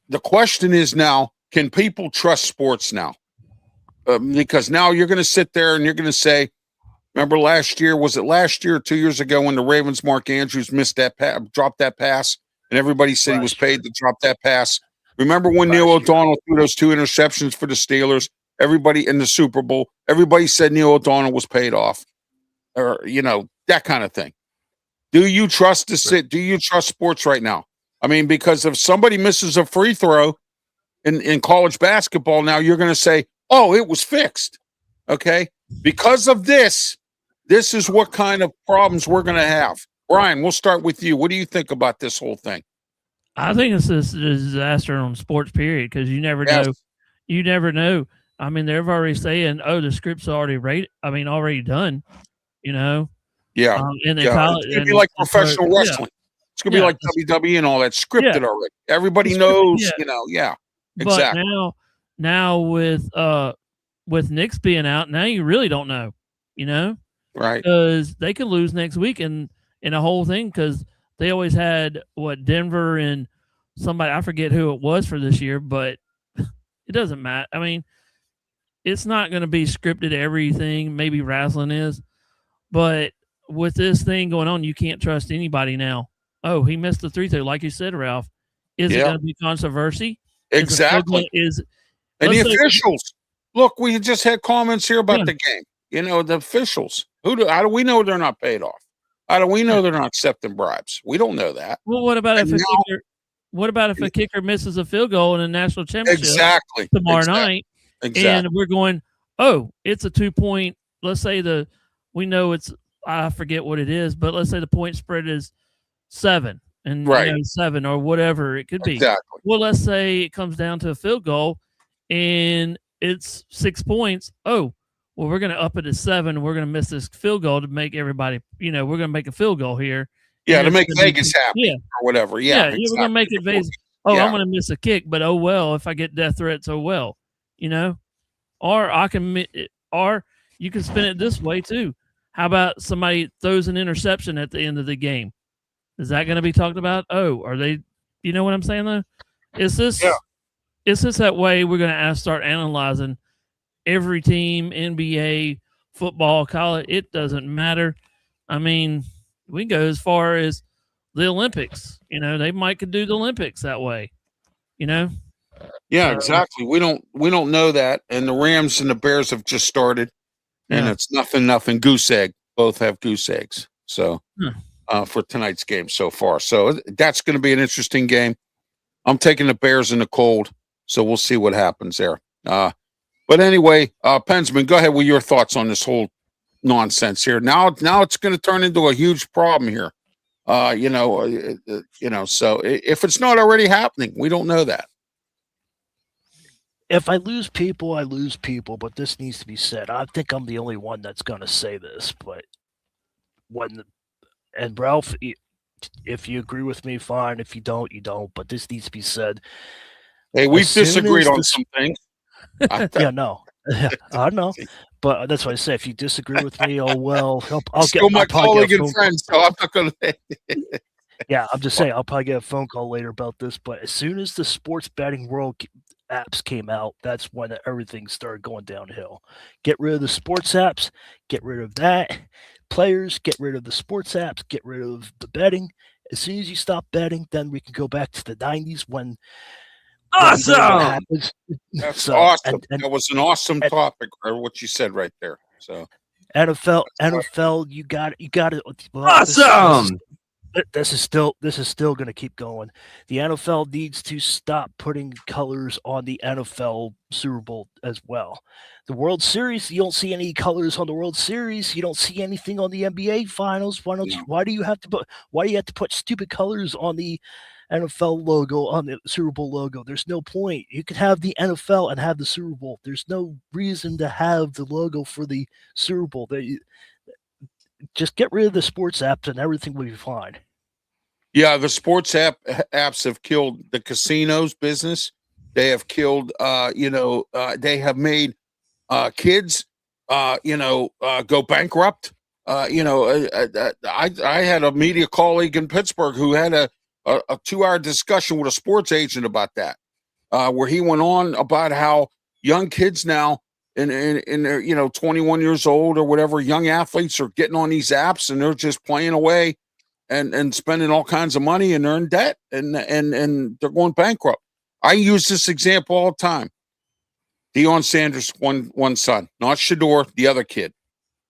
the question is now, can people trust sports now? Because now you're going to sit there and you're going to say, remember was it last year or 2 years ago when the Ravens' Mark Andrews dropped that pass, and everybody said he was paid to drop that pass? Remember when Neil O'Donnell threw those 2 interceptions for the Steelers? Everybody in the Super Bowl, everybody said Neil O'Donnell was paid off, or that kind of thing. Do you trust do you trust sports right now? I mean, because if somebody misses a free throw in college basketball, now you're going to say, oh, it was fixed. Okay. Because of this is what kind of problems we're going to have. Brian, we'll start with you. What do you think about this whole thing? I think it's a disaster on sports, period, because you never know. You never know. I mean, they're already saying, "Oh, the script's already already done." You know. Yeah. And It's going to be like professional wrestling. It's going to be like WWE and all that scripted already. Everybody knows. You know. Yeah. Exactly. But now with Knicks being out, now you really don't know. You know. Right. Because they could lose next week and the whole thing, because they always had Denver and somebody, I forget who it was for this year, but it doesn't matter. I mean, it's not going to be scripted everything. Maybe wrestling is, but with this thing going on, you can't trust anybody now. Oh, he missed the 3-2, like you said, Ralph. Is it going to be controversy? Exactly. And the officials. Look, we just had comments here about the game. You know, the officials. How do we know they're not paid off? How do we know they're not accepting bribes? We don't know that. Well, what about if a kicker misses a field goal in a national championship tomorrow night? Exactly. And we're going, oh, it's a 2-point. Let's say we know it's, I forget what it is, but let's say the point spread is 7 and 7 or whatever it could be. Exactly. Well, let's say it comes down to a field goal and it's 6 points. Oh, well, we're going to up it to 7. We're going to miss this field goal to make everybody, we're going to make a field goal here. Yeah, to make Vegas happy or whatever. Yeah, exactly. We're going to make it Vegas. Oh, I'm going to miss a kick, but oh well, if I get death threats, oh well, Or you can spin it this way too. How about somebody throws an interception at the end of the game? Is that going to be talked about? Oh, are they? You know what I'm saying though? Is this that way? We're going to start analyzing every team, NBA, football, college. It doesn't matter. I mean, we go as far as the Olympics. They might could do the Olympics that way. Yeah, exactly. We don't know that. And the Rams and the Bears have just started, and it's nothing goose egg. Both have goose eggs. So for tonight's game so far. So that's going to be an interesting game. I'm taking the Bears in the cold, so we'll see what happens there. But anyway, Pensman, go ahead with your thoughts on this whole nonsense here. Now it's going to turn into a huge problem here. So if it's not already happening, we don't know that. If I lose people, I lose people, but this needs to be said. I think I'm the only one that's going to say this, but and Ralph, if you agree with me, fine. If you don't, you don't, but this needs to be said. Hey, we've disagreed on some things. I know, but that's what I say. If you disagree with me, oh well, I'll get my colleague and friend, so I'm not going to. Yeah, I'm just saying I'll probably get a phone call later about this. But as soon as the sports betting world apps came out, that's when everything started going downhill. Get rid of the sports apps, get rid of that. Players, get rid of the sports apps, get rid of the betting. As soon as you stop betting, then we can go back to the 90s when. Awesome! That's awesome. And that was an awesome topic, or what you said right there. So NFL, you got it. Awesome. This is still going to keep going. The NFL needs to stop putting colors on the NFL Super Bowl as well. The World Series, you don't see any colors on the World Series. You don't see anything on the NBA Finals. Why do you have to put stupid colors on the NFL logo, on the Super Bowl logo? There's no point. You could have the NFL and have the Super Bowl. There's no reason to have the logo for the Super Bowl. Just get rid of the sports apps and everything will be fine. Yeah, the sports apps have killed the casinos business. They have killed, they have made kids, go bankrupt. I had a media colleague in Pittsburgh who had a 2-hour discussion with a sports agent about that, where he went on about how young kids now, in their 21 years old or whatever, young athletes are getting on these apps and they're just playing away and spending all kinds of money, and they're in debt and they're going bankrupt. I use this example all the time. Deion Sanders, one son, not Shador, the other kid.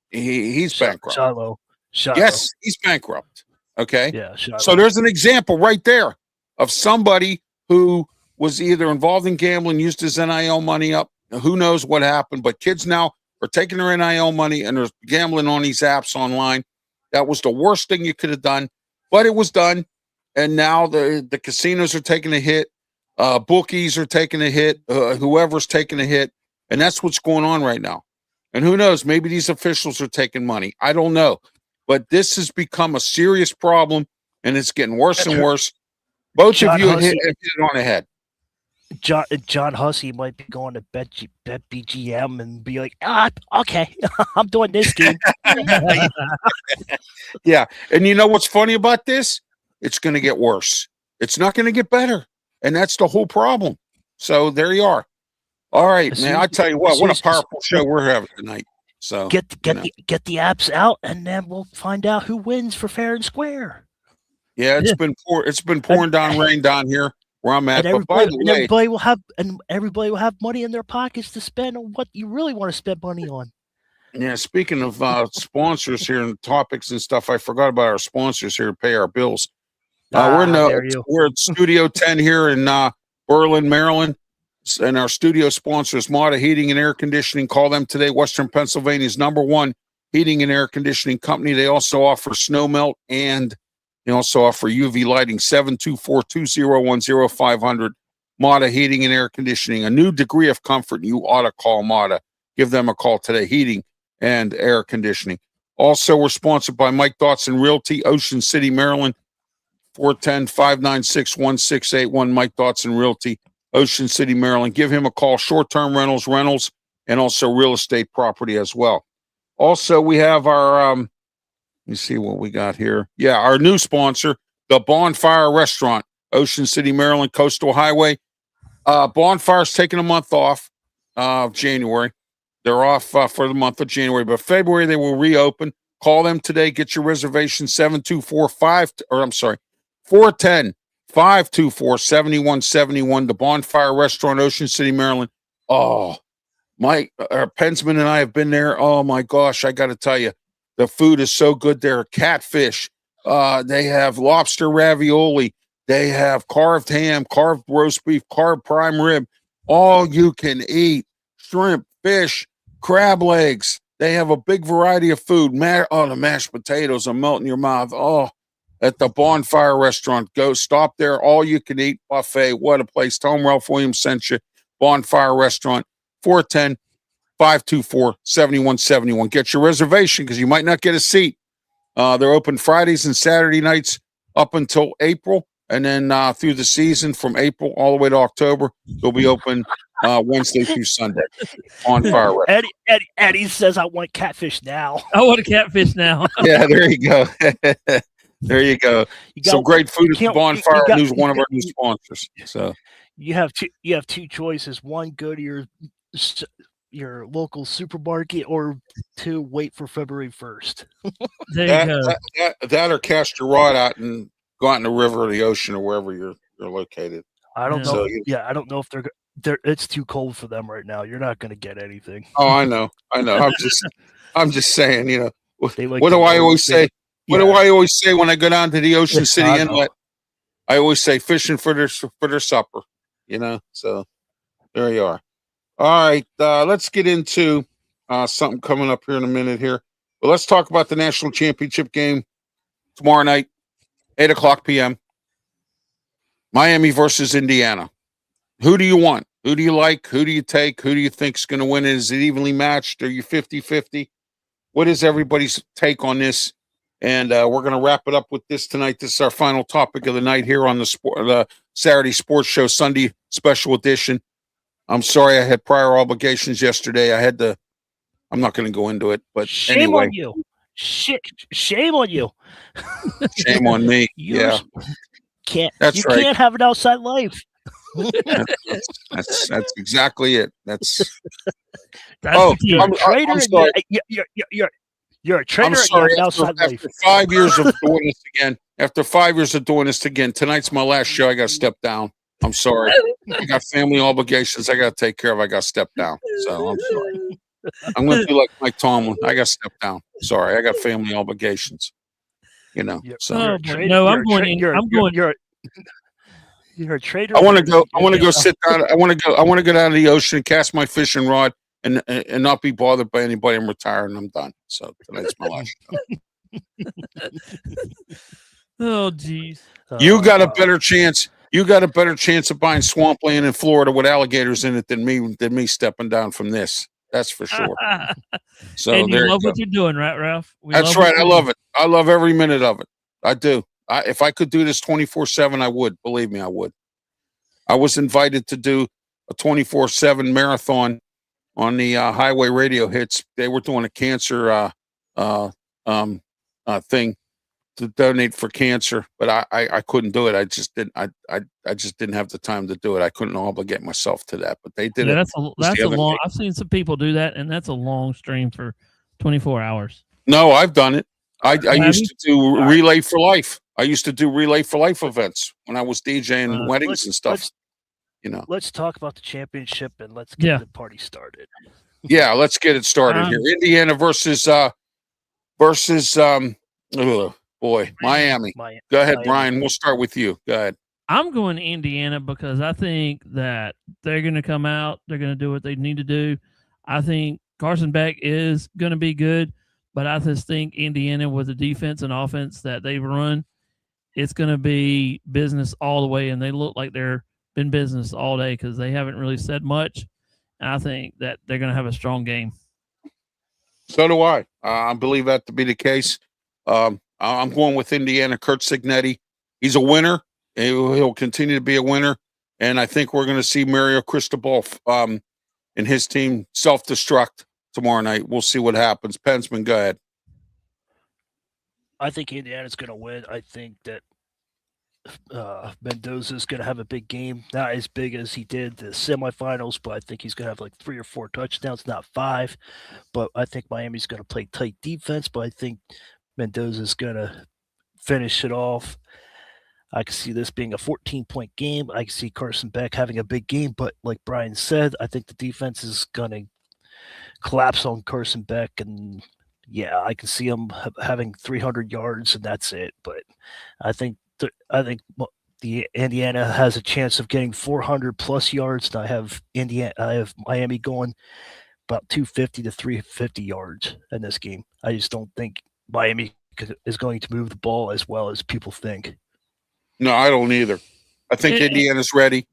He's bankrupt. Shiloh. Yes, he's bankrupt. Okay. Yeah. So there's an example right there of somebody who was either involved in gambling, used his NIL money up. Who knows what happened? But kids now are taking their NIL money and they're gambling on these apps online. That was the worst thing you could have done, but it was done. And now the casinos are taking a hit. Bookies are taking a hit. Whoever's taking a hit. And that's what's going on right now. And who knows? Maybe these officials are taking money. I don't know. But this has become a serious problem, and it's getting worse and worse. Both John of you Hussey, hit it on the head. John Hussey might be going to bet BGM and be like, okay, I'm doing this game. Yeah. And you know what's funny about this? It's going to get worse. It's not going to get better. And that's the whole problem. So there you are. All right, man. I tell you what a powerful show we're having tonight. So get the apps out, and then we'll find out who wins for fair and square. Yeah, it's been pouring down rain down here where I'm at. But by the way, everybody will have money in their pockets to spend on what you really want to spend money on. Yeah, speaking of sponsors here and topics and stuff, I forgot about our sponsors here to pay our bills. We're at Studio 10 here in Berlin, Maryland. And our studio sponsor is Mata Heating and Air Conditioning. Call them today. Western Pennsylvania's #1 heating and air conditioning company. They also offer snow melt and they also offer UV lighting. 724-201-0500. Mata Heating and Air Conditioning. A new degree of comfort. You ought to call Mata. Give them a call today. Heating and air conditioning. Also, we're sponsored by Mike Dotson Realty, Ocean City, Maryland. 410-596-1681. Mike Dotson Realty, Ocean City, Maryland. Give him a call. Short-term rentals, and also real estate property as well. Also, we have our, let me see what we got here. Yeah, our new sponsor, the Bonfire Restaurant, Ocean City, Maryland, Coastal Highway. Bonfire's taking a month off, January. They're off for the month of January, but February they will reopen. Call them today. Get your reservation, 410-524-7171. The Bonfire Restaurant, Ocean City, Maryland. Oh, PENSMAN and I have been there. Oh my gosh, I got to tell you, the food is so good there. Catfish. They have lobster ravioli. They have carved ham, carved roast beef, carved prime rib. All you can eat. Shrimp, fish, crab legs. They have a big variety of food. The mashed potatoes are melting your mouth. Oh, at the Bonfire Restaurant. Go stop there. All you can eat buffet. What a place. Tell them Ralph Williams sent you. Bonfire Restaurant. 410-524-7171. Get your reservation because you might not get a seat. They're open Fridays and Saturday nights up until April. And then through the season from April all the way to October, they'll be open Wednesday through Sunday on Fire Restaurant. Eddie says, I want catfish now. I want a catfish now. Yeah, there you go. There you go. Some great food at the Bonfire, who's one of our new sponsors. So you have two choices. One, go to your local supermarket, or two, wait for February 1st. There you go. That or cast your rod out and go out in the river or the ocean or wherever you're located. I don't know. I don't know if they're it's too cold for them right now. You're not going to get anything. Oh, I know. I'm just saying, what do I always say? What do I always say when I go down to the Ocean City Inlet? I always say fishing for their supper, so there you are. All right. Let's get into something coming up here in a minute here. But let's talk about the national championship game tomorrow night, 8:00 p.m. Miami versus Indiana. Who do you want? Who do you like? Who do you take? Who do you think is going to win? Is it evenly matched? Are you 50-50? What is everybody's take on this? And we're going to wrap it up with this tonight. This is our final topic of the night here on the Saturday Sports Show Sunday special edition. I'm sorry I had prior obligations yesterday. I'm not going to go into it, but shame on you. Shame on you. Shame on me. Yeah. You can't have an outside life. That's exactly it. You're a traitor. You're a traitor. I'm sorry. Outside life. After 5 years of doing this again, tonight's my last show. I got to step down. I'm sorry. I got family obligations I got to take care of. I got to step down. So I'm sorry. I'm going to be like Mike Tomlin. I got to step down. Sorry. I got family obligations. You know, You're, so you're Oh a boy. traitor. No, You're I'm a going. tra- you're, I'm you're, going. you're, you're a traitor. I want to go. I You're want to go a- sit down. I want to go. I want to get out of the ocean, cast my fishing rod, and not be bothered by anybody. I'm retired and I'm done. So tonight's my last show. Oh, geez. You got a uh, better chance. You got a better chance of buying swampland in Florida with alligators in it than me stepping down from this. That's for sure. So And you there you love go. what you're doing, right, Ralph? We That's love what right. I you're love doing. it. I love every minute of it. I do. If I could do this 24/7, I would. Believe me, I would. I was invited to do a 24/7 marathon on the highway radio hits. They were doing a cancer thing to donate for cancer, but I couldn't do it. I just didn't. I just didn't have the time to do it. I couldn't obligate myself to that. But they did Yeah, it. that's the a other long. day. I've seen some people do that, and that's a long stream for 24 hours. No, I've done it. I Have used you? to do Relay for Life. I used to do Relay for Life events when I was DJing weddings and stuff. You know. let's talk about the championship and let's get Yeah. the party started. Yeah, let's get it started here. Indiana versus oh boy, Miami. Go ahead, Miami. Brian. We'll start with you. Go ahead. I'm going to Indiana because I think that they're going to come out. They're going to do what they need to do. I think Carson Beck is going to be good, but I just think Indiana, with the defense and offense that they've run, it's going to be business all the way. And they look like they're been business all day because they haven't really said much. And I think that they're going to have a strong game. So do I. I believe that to be the case. I'm going with Indiana. Kurt Signetti. He's a winner. He'll continue to be a winner. And I think we're going to see Mario Cristobal and his team self-destruct tomorrow night. We'll see what happens. Pensman, go ahead. I think Indiana's going to win. I think that Mendoza's going to have a big game. Not as big as he did the semifinals, but I think he's going to have like 3 or 4 touchdowns, not 5. But I think Miami's going to play tight defense, but I think Mendoza's going to finish it off. I can see this being a 14-point game. I can see Carson Beck having a big game, but like Brian said, I think the defense is going to collapse on Carson Beck, and yeah, I can see him having 300 yards, and that's it. But I think the Indiana has a chance of getting 400 plus yards, and I have Miami going about 250 to 350 yards in this game. I just don't think Miami is going to move the ball as well as people think. No, I don't either. I think Indiana's ready.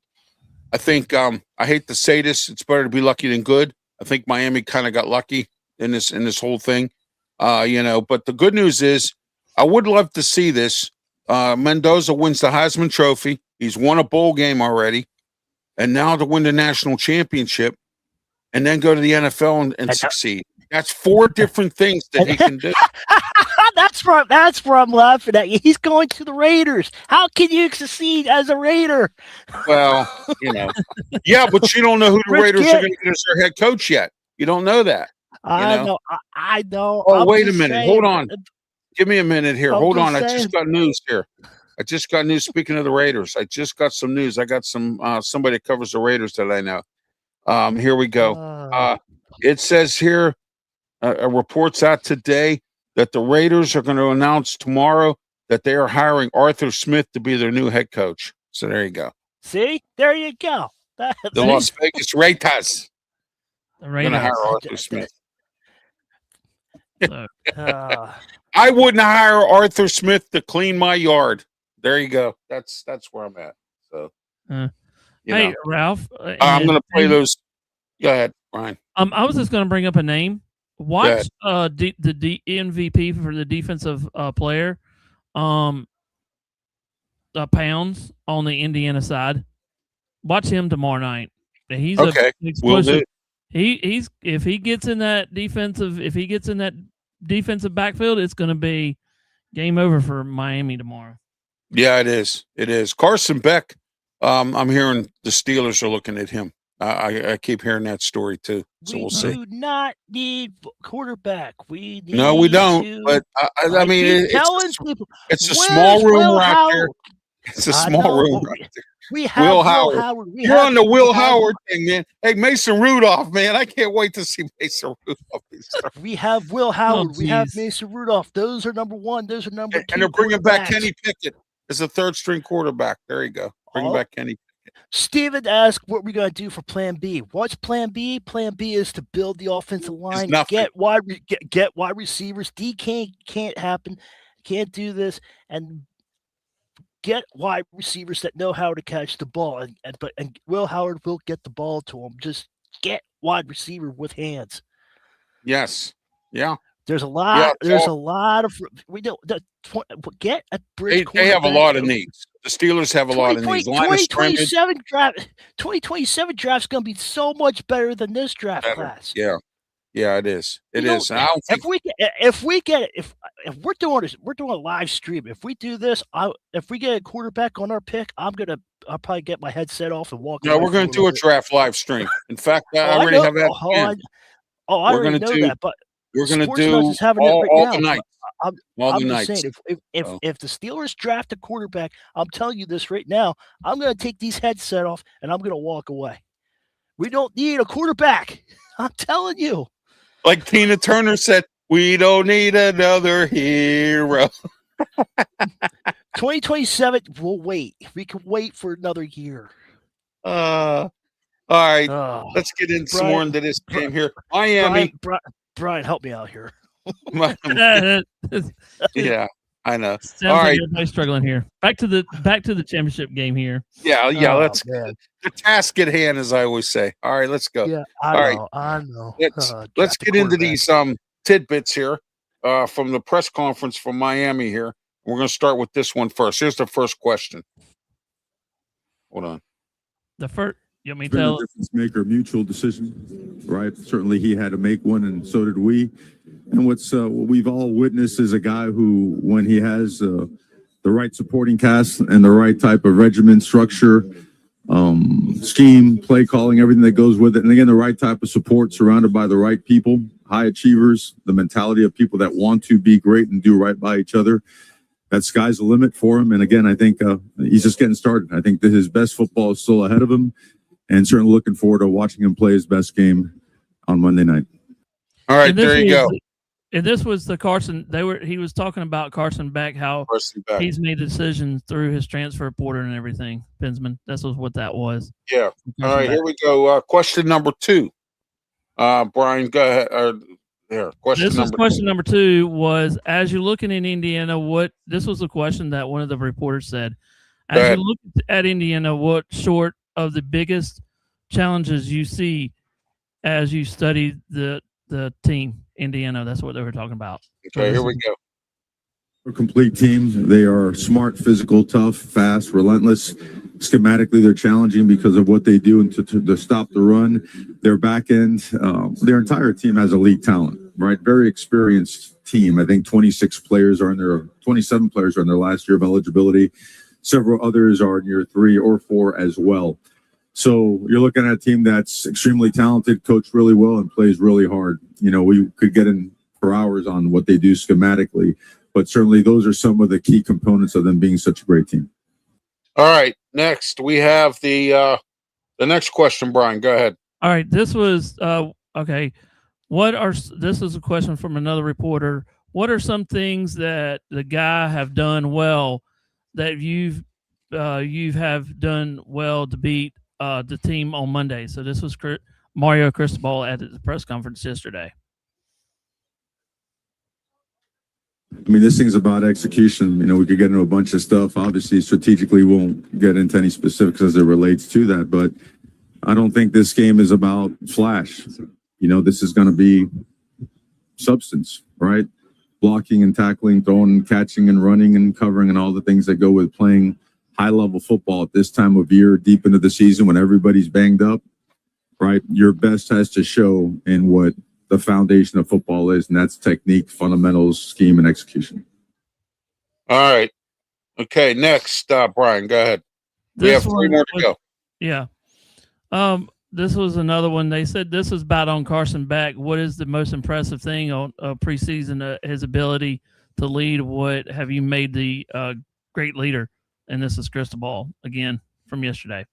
I think I hate to say this, it's better to be lucky than good. I think Miami kind of got lucky in this whole thing. But the good news is I would love to see this. Mendoza wins the Heisman Trophy. He's won a bowl game already. And now to win the national championship and then go to the NFL and succeed. That's 4 different things that he can do. That's where I'm laughing at you. He's going to the Raiders. How can you succeed as a Raider? Well, yeah, but you don't know who the Raiders are going to get as their head coach yet. You don't know that. I know. I know. Oh, wait a minute. Hold on. Give me a minute here. Hold on. I just got news here. I just got news. Speaking of the Raiders, I just got some news. I got some somebody that covers the Raiders that I know. Here we go. It says here, a report's out today that the Raiders are going to announce tomorrow that they are hiring Arthur Smith to be their new head coach. So there you go. See? There you go. The Las Vegas Raiders. The Going to hire Arthur Smith. I wouldn't hire Arthur Smith to clean my yard. There you go. That's where I'm at. So, hey, Ralph, I'm going to play those. Go ahead, Brian. I was just going to bring up a name. Watch the MVP for the defensive player, Pounds on the Indiana side. Watch him tomorrow night. He's okay. Explosive. He's if he gets in that defensive backfield, it's going to be game over for Miami tomorrow. Yeah, it is. It is. Carson Beck. I'm hearing the Steelers are looking at him. I keep hearing that story too. So we'll see. We do not need quarterback. We need no, we don't. But I mean, it's a small room right there. It's a small room right there. We have Will Will Howard. Howard. You're on the Will Howard thing, man. Hey, Mason Rudolph, man. I can't wait to see Mason Rudolph. We have Will Howard. We have geez. Mason Rudolph. Those are number one. Those are number two. And they're bringing back quarterbacks. Kenny Pickett as a third string quarterback. There you go. Bringing back Kenny. Steven asked what we're going to do for Plan B. What's Plan B? Plan B is to build the offensive line, get wide receivers. D can't happen, can't do this, and get wide receivers that know how to catch the ball. And Will Howard will get the ball to him. Just get wide receiver with hands. Yes. Yeah. There's a lot. There's a lot of we don't get a bridge. They have a lot of needs. The Steelers have a lot of needs. 2027 draft. 2027 draft's going to be so much better than this draft class. Yeah, it is. It is. I don't think if we're doing a live stream. If we do this, if we get a quarterback on our pick, I'll probably get my headset off and walk. No, we're going to do a draft live stream. In fact, I already have that. I already know that, but we're going to do all the nights. I'm just saying, if the Steelers draft a quarterback, I'm telling you this right now, I'm going to take these headset off and I'm going to walk away. We don't need a quarterback. I'm telling you. Like Tina Turner said, we don't need another hero. 2027, we'll wait. We can wait for another year. All right. Let's get in some more into this game here. Miami. Brian, help me out here. Yeah, I know. Sounds like everybody's struggling here. Back to the championship game here. Yeah. Let's the task at hand, as I always say. All right, let's go. Yeah, I know. Let's get into these tidbits here from the press conference from Miami here. We're going to start with this one first. Here's the first question. Hold on. The first. You want me to tell? Difference maker, mutual decision, right? Certainly, he had to make one, and so did we. And what we've all witnessed is a guy who, when he has the right supporting cast and the right type of regimen, structure, scheme, play calling, everything that goes with it, and again, the right type of support, surrounded by the right people, high achievers, the mentality of people that want to be great and do right by each other. That sky's the limit for him. And again, I think he's just getting started. I think that his best football is still ahead of him. And certainly looking forward to watching him play his best game on Monday night. All right, there you go. And this was the Carson. He was talking about Carson Beck, how he's made decisions through his transfer portal and everything. PENSMAN. That's what that was. Yeah. All right, here we go. Question number 2. Brian, go ahead. Question number two was, as you're looking in Indiana, this was a question that one of the reporters said. As you look at Indiana, what sort of the biggest challenges you see as you study the team, Indiana? That's what they were talking about. Okay, here we go. A complete team. They are smart, physical, tough, fast, relentless. Schematically, they're challenging because of what they do and to stop the run. Their back end, their entire team has elite talent, right? Very experienced team. I think 27 players are in their last year of eligibility. Several others are in year 3 or 4 as well. So you're looking at a team that's extremely talented, coached really well, and plays really hard. You know, we could get in for hours on what they do schematically, but certainly those are some of the key components of them being such a great team. All right, next we have the next question. Brian, go ahead. All right, this was okay. This is a question from another reporter. What are some things that the guy have done well that you have done well to beat the team on Monday? So this was Mario Cristobal at the press conference yesterday. I mean, this thing's about execution. You know, we could get into a bunch of stuff. Obviously, strategically, won't get into any specifics as it relates to that. But I don't think this game is about flash. You know, this is going to be substance, right? Blocking and tackling, throwing and catching and running and covering and all the things that go with playing high-level football at this time of year, deep into the season when everybody's banged up, right? Your best has to show in what the foundation of football is, and that's technique, fundamentals, scheme, and execution. All right. Okay, next, Brian, go ahead. We have 3 more to go. Yeah. This was another one. They said this was about on Carson Beck. What is the most impressive thing on preseason? His ability to lead. What have you made the great leader? And this is Cristobal again from yesterday?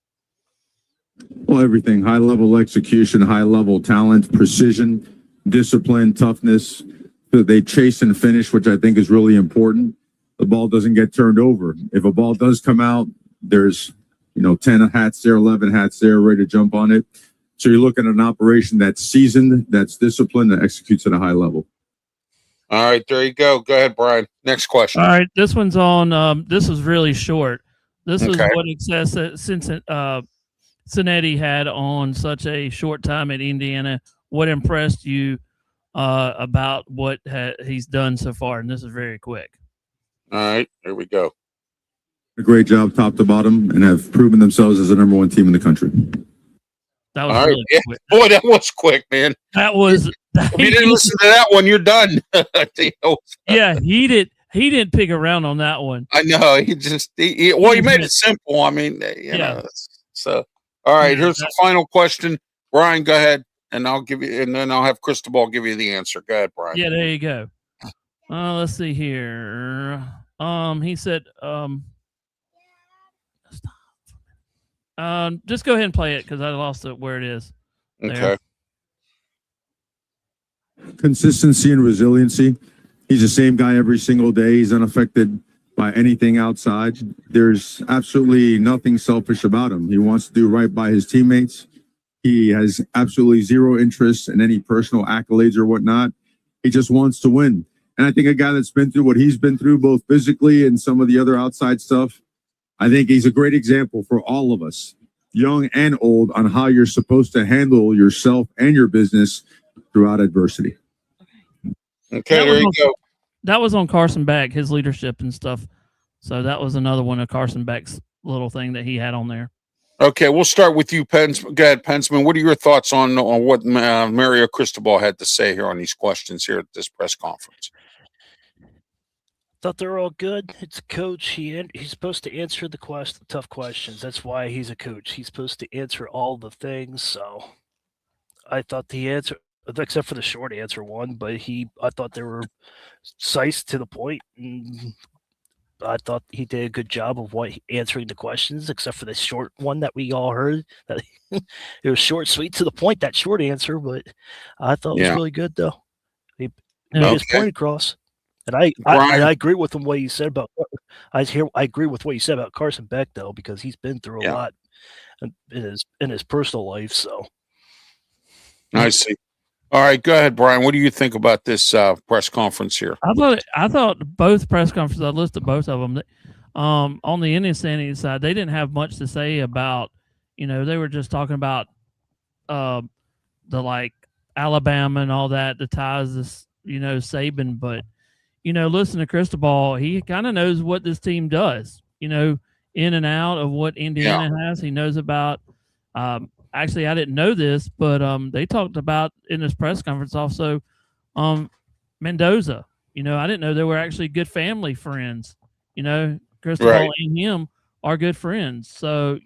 Well, everything, high level execution, high level talent, precision, discipline, toughness. They chase and finish, which I think is really important. The ball doesn't get turned over. If a ball does come out, there's 10 hats there, 11 hats there, ready to jump on it. So you're looking at an operation that's seasoned, that's disciplined, that executes at a high level. All right, there you go. Go ahead, Brian. Next question. All right, this one's on. This was really short. This was Okay. what it says that since Cincinnati had on such a short time at Indiana. What impressed you about what he's done so far? And this is very quick. All right, here we go. A great job top to bottom and have proven themselves as the number one team in the country. That was All really right. quick. Boy, that was quick, man. That was. If you didn't listen to that one, you're done. Yeah, he didn't pick around on that one. I know. He made it simple. I mean, you know. So, all right, here's the final question. Brian, go ahead, and I'll give you, and then I'll have Cristobal give you the answer. Go ahead, Brian. Yeah, there you go. Let's see here. He said, just go ahead and play it because I lost it where it is. There. Okay. Consistency and resiliency. He's the same guy every single day. He's unaffected by anything outside. There's absolutely nothing selfish about him. He wants to do right by his teammates. He has absolutely zero interest in any personal accolades or whatnot. He just wants to win. And I think a guy that's been through what he's been through, both physically and some of the other outside stuff, I think he's a great example for all of us, young and old, on how you're supposed to handle yourself and your business throughout adversity. Okay, there you go. That was on Carson Beck, his leadership and stuff. So that was another one of Carson Beck's little thing that he had on there. Okay, we'll start with you, Go ahead, PENSMAN. What are your thoughts on what Mario Cristobal had to say here on these questions here at this press conference? Thought they're all good. It's a coach. He's supposed to answer the tough questions. That's why he's a coach. He's supposed to answer all the things. So I thought the answer, except for the short answer one, but I thought they were concise to the point. And I thought he did a good job of answering the questions, except for the short one that we all heard. That it was short, sweet, to the point. That short answer, but I thought it was really good though. He got his point across. And I agree with him what you said about. I agree with what you said about Carson Beck though, because he's been through a lot in his personal life. So I see. All right, go ahead, Brian. What do you think about this press conference here? I thought both press conferences. I listed both of them. On the Indiana side, they didn't have much to say about. They were just talking about the like Alabama and all that, the ties, Saban, but. Listen to Cristobal. He kind of knows what this team does, in and out of what Indiana has. He knows about, actually, I didn't know this, but they talked about in this press conference also Mendoza. I didn't know they were actually good family friends. Cristobal and him are good friends. So,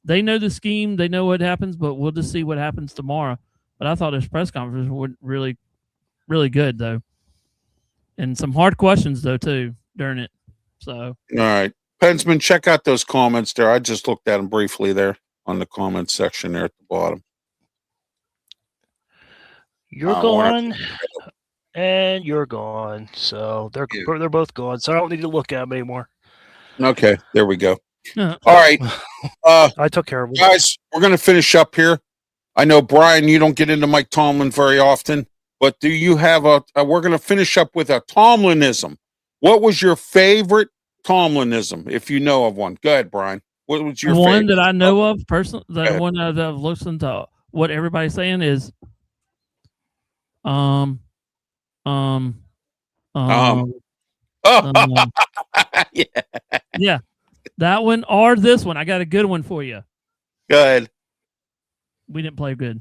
they know the scheme. They know what happens, but we'll just see what happens tomorrow. But I thought this press conference was really, really good, though. And some hard questions, though, too, during it. So, all right. PENSMAN, check out those comments there. I just looked at them briefly there on the comments section there at the bottom. You're gone, and you're gone. So they're both gone. So I don't need to look at them anymore. Okay, there we go. All right. I took care of them. Guys, we're going to finish up here. I know, Brian, you don't get into Mike Tomlin very often. But do you have we're going to finish up with a Tomlinism. What was your favorite Tomlinism, if you know of one? Go ahead, Brian. What was your one favorite? that I know of personally? The one that I've listened to what everybody's saying is, yeah. That one or this one. I got a good one for you. Go ahead. We didn't play good.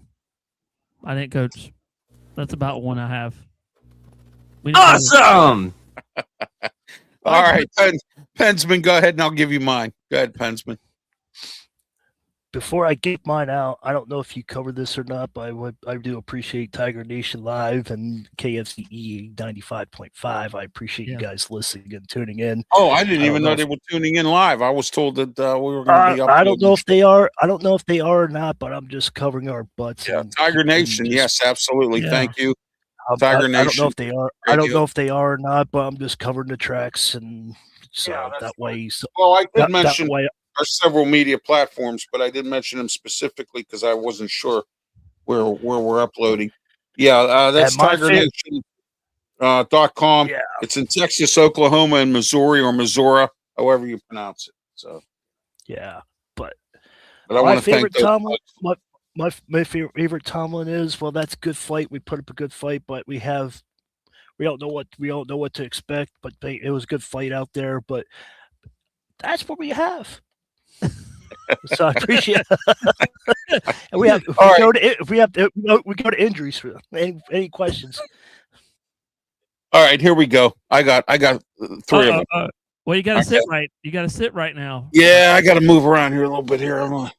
I didn't coach. That's about one I have. Awesome. All right, PENSMAN, go ahead and I'll give you mine. Go ahead, PENSMAN. before I get mine out, I don't know if you covered this or not, but I do appreciate Tiger Nation Live and KFCE 95.5. I appreciate you guys listening and tuning in. Oh, I didn't even know they were tuning in live. I was told that we were going to be uploading. I don't know if they are. I don't know if they are or not, but I'm just covering our butts. Yeah, Tiger Nation. Yes, absolutely. Thank you, Tiger Nation. I don't know if they are. I don't know if they are or not, but I'm just covering the tracks, and so that way. So, well, I did mention our several media platforms, but I didn't mention them specifically because I wasn't sure where we're uploading. Yeah, that's TigerNation.com. Yeah. It's in Texas, Oklahoma, and Missouri or Missouri, however you pronounce it. So yeah, but I want to thank my favorite Tomlin is, well, that's a good fight. We put up a good fight, but we don't know what to expect. But it was a good fight out there. But that's what we have. So I appreciate it. And we go to injuries for any questions. All right, here we go. I got 3 of them. Well, you got to sit right. You got to sit right now. Yeah, I got to move around here a little bit here. I'm a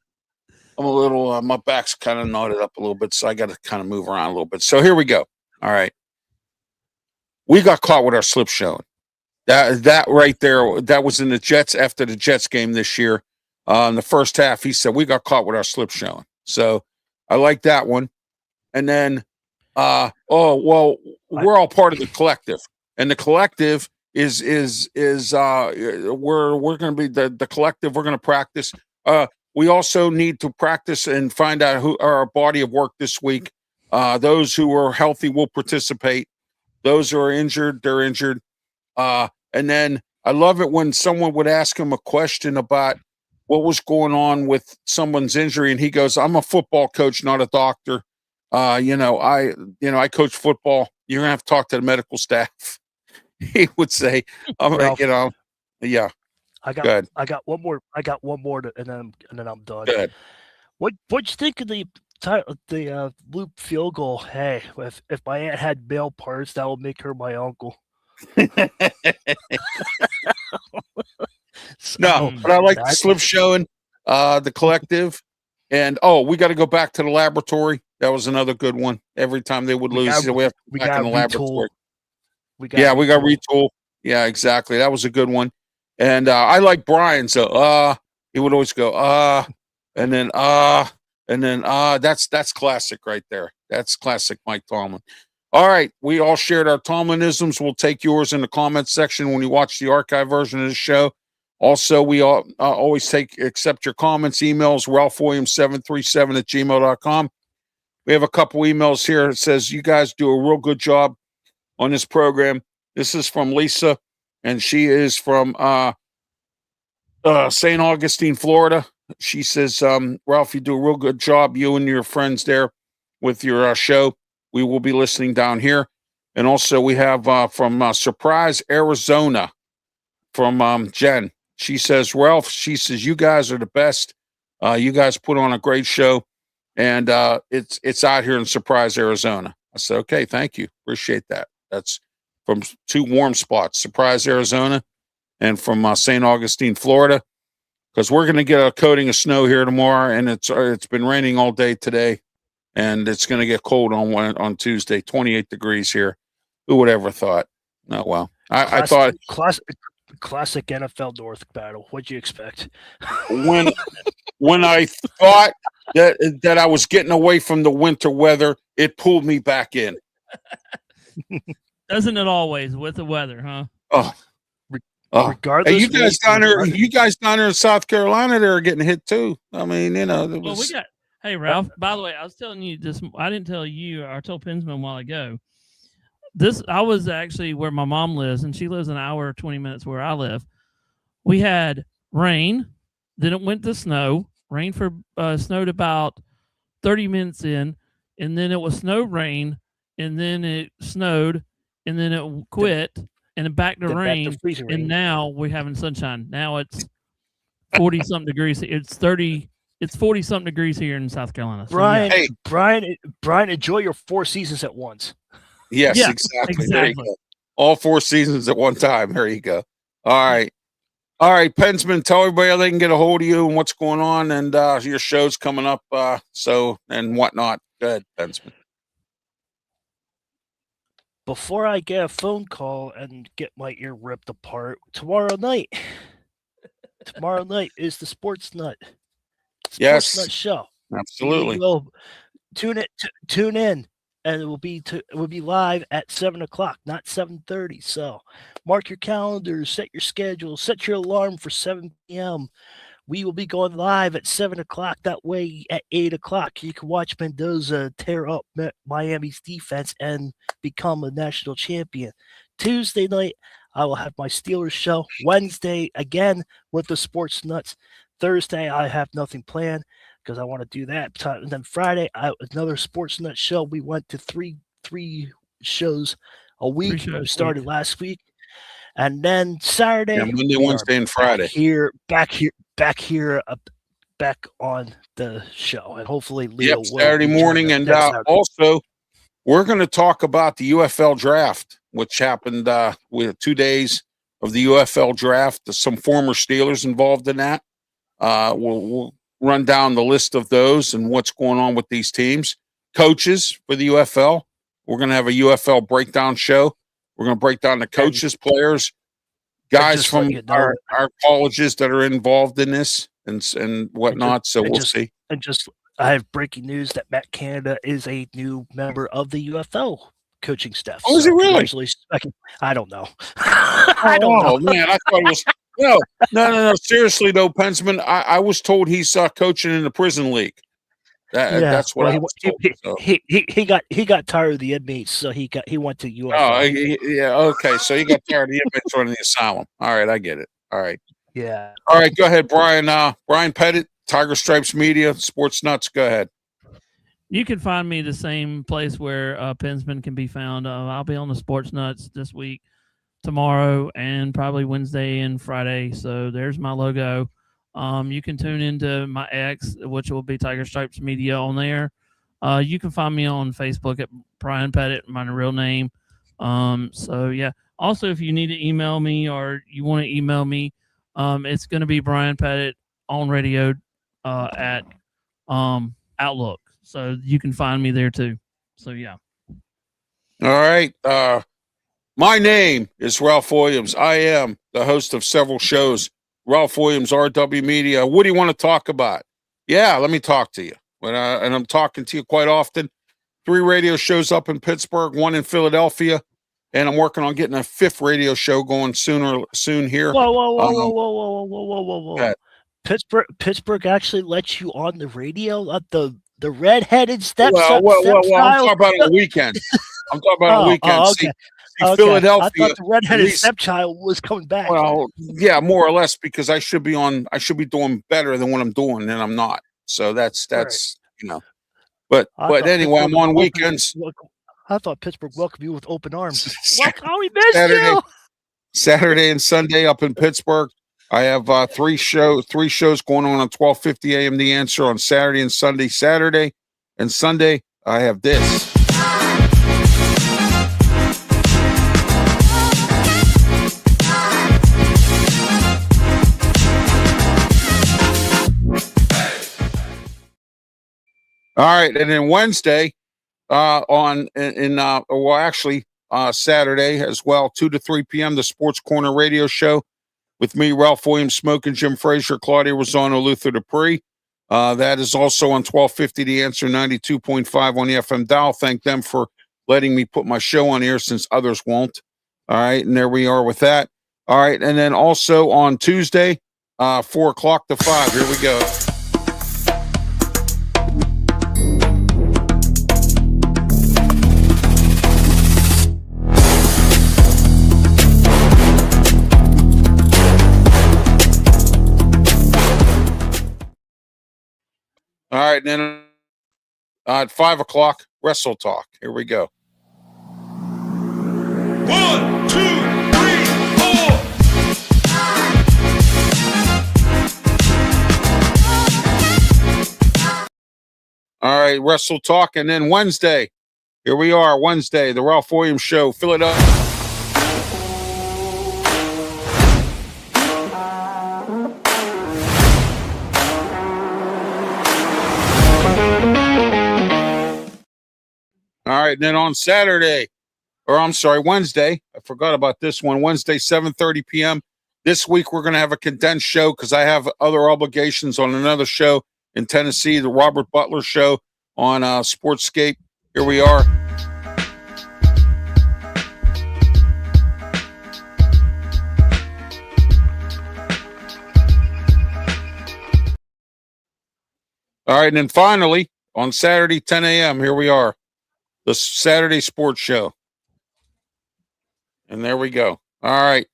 little my back's kind of knotted up a little bit, so I got to kind of move around a little bit. So here we go. All right. We got caught with our slip showing. That right there, that was in the Jets after the Jets game this year. In the first half, he said we got caught with our slip showing. So I like that one. And then we're all part of the collective. And the collective is we're going to be the collective. We're going to practice. We also need to practice and find out who our body of work this week. Those who are healthy will participate. Those who are injured, they're injured. And then I love it when someone would ask him a question about what was going on with someone's injury, and he goes, "I'm a football coach, not a doctor. I coach football. You're gonna have to talk to the medical staff." He would say, Ralph, yeah. I got one more. And then I'm done. Go ahead. What'd you think of the loop field goal? Hey, if my aunt had male parts, that would make her my uncle. No, but I like the slip showing, the collective, and we got to go back to the laboratory. That was another good one. Every time they would lose, we have to go back in the laboratory. We got retool. Yeah, exactly. That was a good one. And I like Bryan. So he would always go and then that's classic right there. That's classic Mike Tomlin. All right, we all shared our Tomlinisms. We'll take yours in the comments section when you watch the archive version of the show. Also, we always accept your comments, emails, ralphwilliams737@gmail.com. We have a couple emails here. It says, you guys do a real good job on this program. This is from Lisa, and she is from St. Augustine, Florida. She says, Ralph, you do a real good job, you and your friends there with your show. We will be listening down here. And also we have from Surprise, Arizona, from Jen. She says, Ralph, she says, you guys are the best. You guys put on a great show. And it's out here in Surprise, Arizona. I said, okay, thank you. Appreciate that. That's from 2 warm spots, Surprise, Arizona, and from St. Augustine, Florida. Because we're going to get a coating of snow here tomorrow, and it's been raining all day today. And it's going to get cold on Tuesday, 28 degrees here. Who would ever thought? Oh, well. I thought. Classic NFL North battle. What'd you expect? When I thought that I was getting away from the winter weather, it pulled me back in. Doesn't it always with the weather, huh? Regardless. Hey, you guys down there in South Carolina, they're getting hit too. I mean, Hey, Ralph, by the way, I was telling you this. I didn't tell you. I told PENSMAN a while ago. I was actually where my mom lives, and she lives an hour, 20 minutes where I live. We had rain. Then it went to snow. Rain snowed about 30 minutes in, and then it was snow rain, and then it snowed, and then it quit, and then back to rain, and now we're having sunshine. Now it's 40-something degrees. It's 40-something degrees here in South Carolina. So, Bryan, enjoy your 4 seasons at once. Yes, exactly. There you go. All 4 seasons at one time. There you go. All right. All right, PENSMAN, tell everybody how they can get a hold of you and what's going on, and your show's coming up, and whatnot. Go ahead, PENSMAN. Before I get a phone call and get my ear ripped apart, tomorrow night is the Sports Nut. Yes. Nut Show. Absolutely. Tune in, and it will be live at 7:00, not 7:30. So mark your calendars, set your schedule, set your alarm for 7 p.m. We will be going live at 7:00. That way, at 8:00, you can watch Mendoza tear up Miami's defense and become a national champion. Tuesday night, I will have my Steelers show. Wednesday, again with the Sports Nuts. Thursday, I have nothing planned because I want to do that. And then Friday, another Sports Nut show. We went to three shows a week. We started last week. And then Saturday, Monday, Wednesday, and Friday. Back here, back on the show, and hopefully Leo will Saturday morning. And also, we're going to talk about the UFL draft, which happened with 2 days of the UFL draft. There's some former Steelers involved in that. We'll run down the list of those and what's going on with these teams. Coaches for the UFL. We're going to have a UFL breakdown show. We're going to break down the coaches, players, guys from our colleges that are involved in this and whatnot. We'll see. And I have breaking news that Matt Canada is a new member of the UFL coaching staff. Oh, is he really? I don't know. I don't know. Oh, man, I thought it was no. Seriously though, PENSMAN, I was told he's coaching in the prison league. That's what I was told. He got tired of the inmates, so he went to UFL. Oh, yeah. Okay, so he got tired of the inmates running the asylum. All right, I get it. All right. Yeah. All right, go ahead, Bryan. Bryan Pettit, Tiger Stripes Media, Sports Nuts. Go ahead. You can find me the same place where PENSMAN can be found. I'll be on the Sports Nuts this week, tomorrow, and probably Wednesday and Friday. So there's my logo. You can tune into my X, which will be Tiger Stripes Media on there. You can find me on Facebook at Bryan Pettit, my real name. So yeah. Also, if you need to email me or you want to email me, it's going to be Bryan Pettit on radio at Outlook. So you can find me there too. So yeah. All right. My name is Ralph Williams. I am the host of several shows. Ralph Williams, RW Media. What do you want to talk about? Yeah, let me talk to you. And I'm talking to you quite often. 3 radio shows up in Pittsburgh, 1 in Philadelphia, and I'm working on getting a 5th radio show going soon here. Whoa. Pittsburgh actually lets you on the radio? The redheaded stepchild? Well, I'm talking about on the weekend. I'm talking about on the weekend. Okay. See, Philadelphia. I thought the redheaded stepchild was coming back. Well, yeah, more or less, because I should be doing better than what I'm doing, and I'm not. So that's right. But anyway, I'm on weekends. I thought Pittsburgh welcomed you with open arms. We missed you. Saturday and Sunday up in Pittsburgh. I have 3 shows going on 12:50 a.m. The Answer on Saturday and Sunday. Saturday and Sunday, I have this. All right, and then Wednesday, Saturday as well, 2 to 3 p.m. the Sports Corner Radio Show with me, Ralph Williams, Smoking Jim Frazier, Claudia Rosano, Luther Dupree. That is also on 1250 The Answer, 92.5 on the FM dial. Thank them for letting me put my show on air since others won't. All right, and there we are with that. All right, and then also on Tuesday, 4 o'clock to 5. Here we go. All right, and then at 5 o'clock, Wrestle Talk. Here we go. 1, 2, 3, 4. All right, Wrestle Talk. And then Wednesday, here we are, Wednesday, the Ralph Williams Show, Philadelphia. All right. And then on Saturday, or I'm sorry, Wednesday, I forgot about this one. Wednesday, 7:30 p.m. This week, we're going to have a condensed show because I have other obligations on another show in Tennessee, the Robert Butler Show on Sportscape. Here we are. All right, and then finally, on Saturday, 10 a.m., here we are, the Saturday Sports Show. And there we go. All right.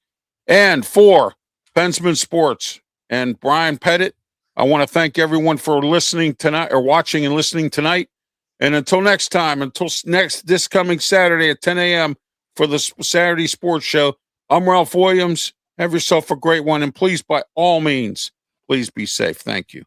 And for PENSMAN Sports and Bryan Pettit, I want to thank everyone for listening tonight, or watching and listening tonight. And until next time, this coming Saturday at 10 a.m. for the Saturday Sports Show, I'm Ralph Williams. Have yourself a great one. And please, by all means, please be safe. Thank you.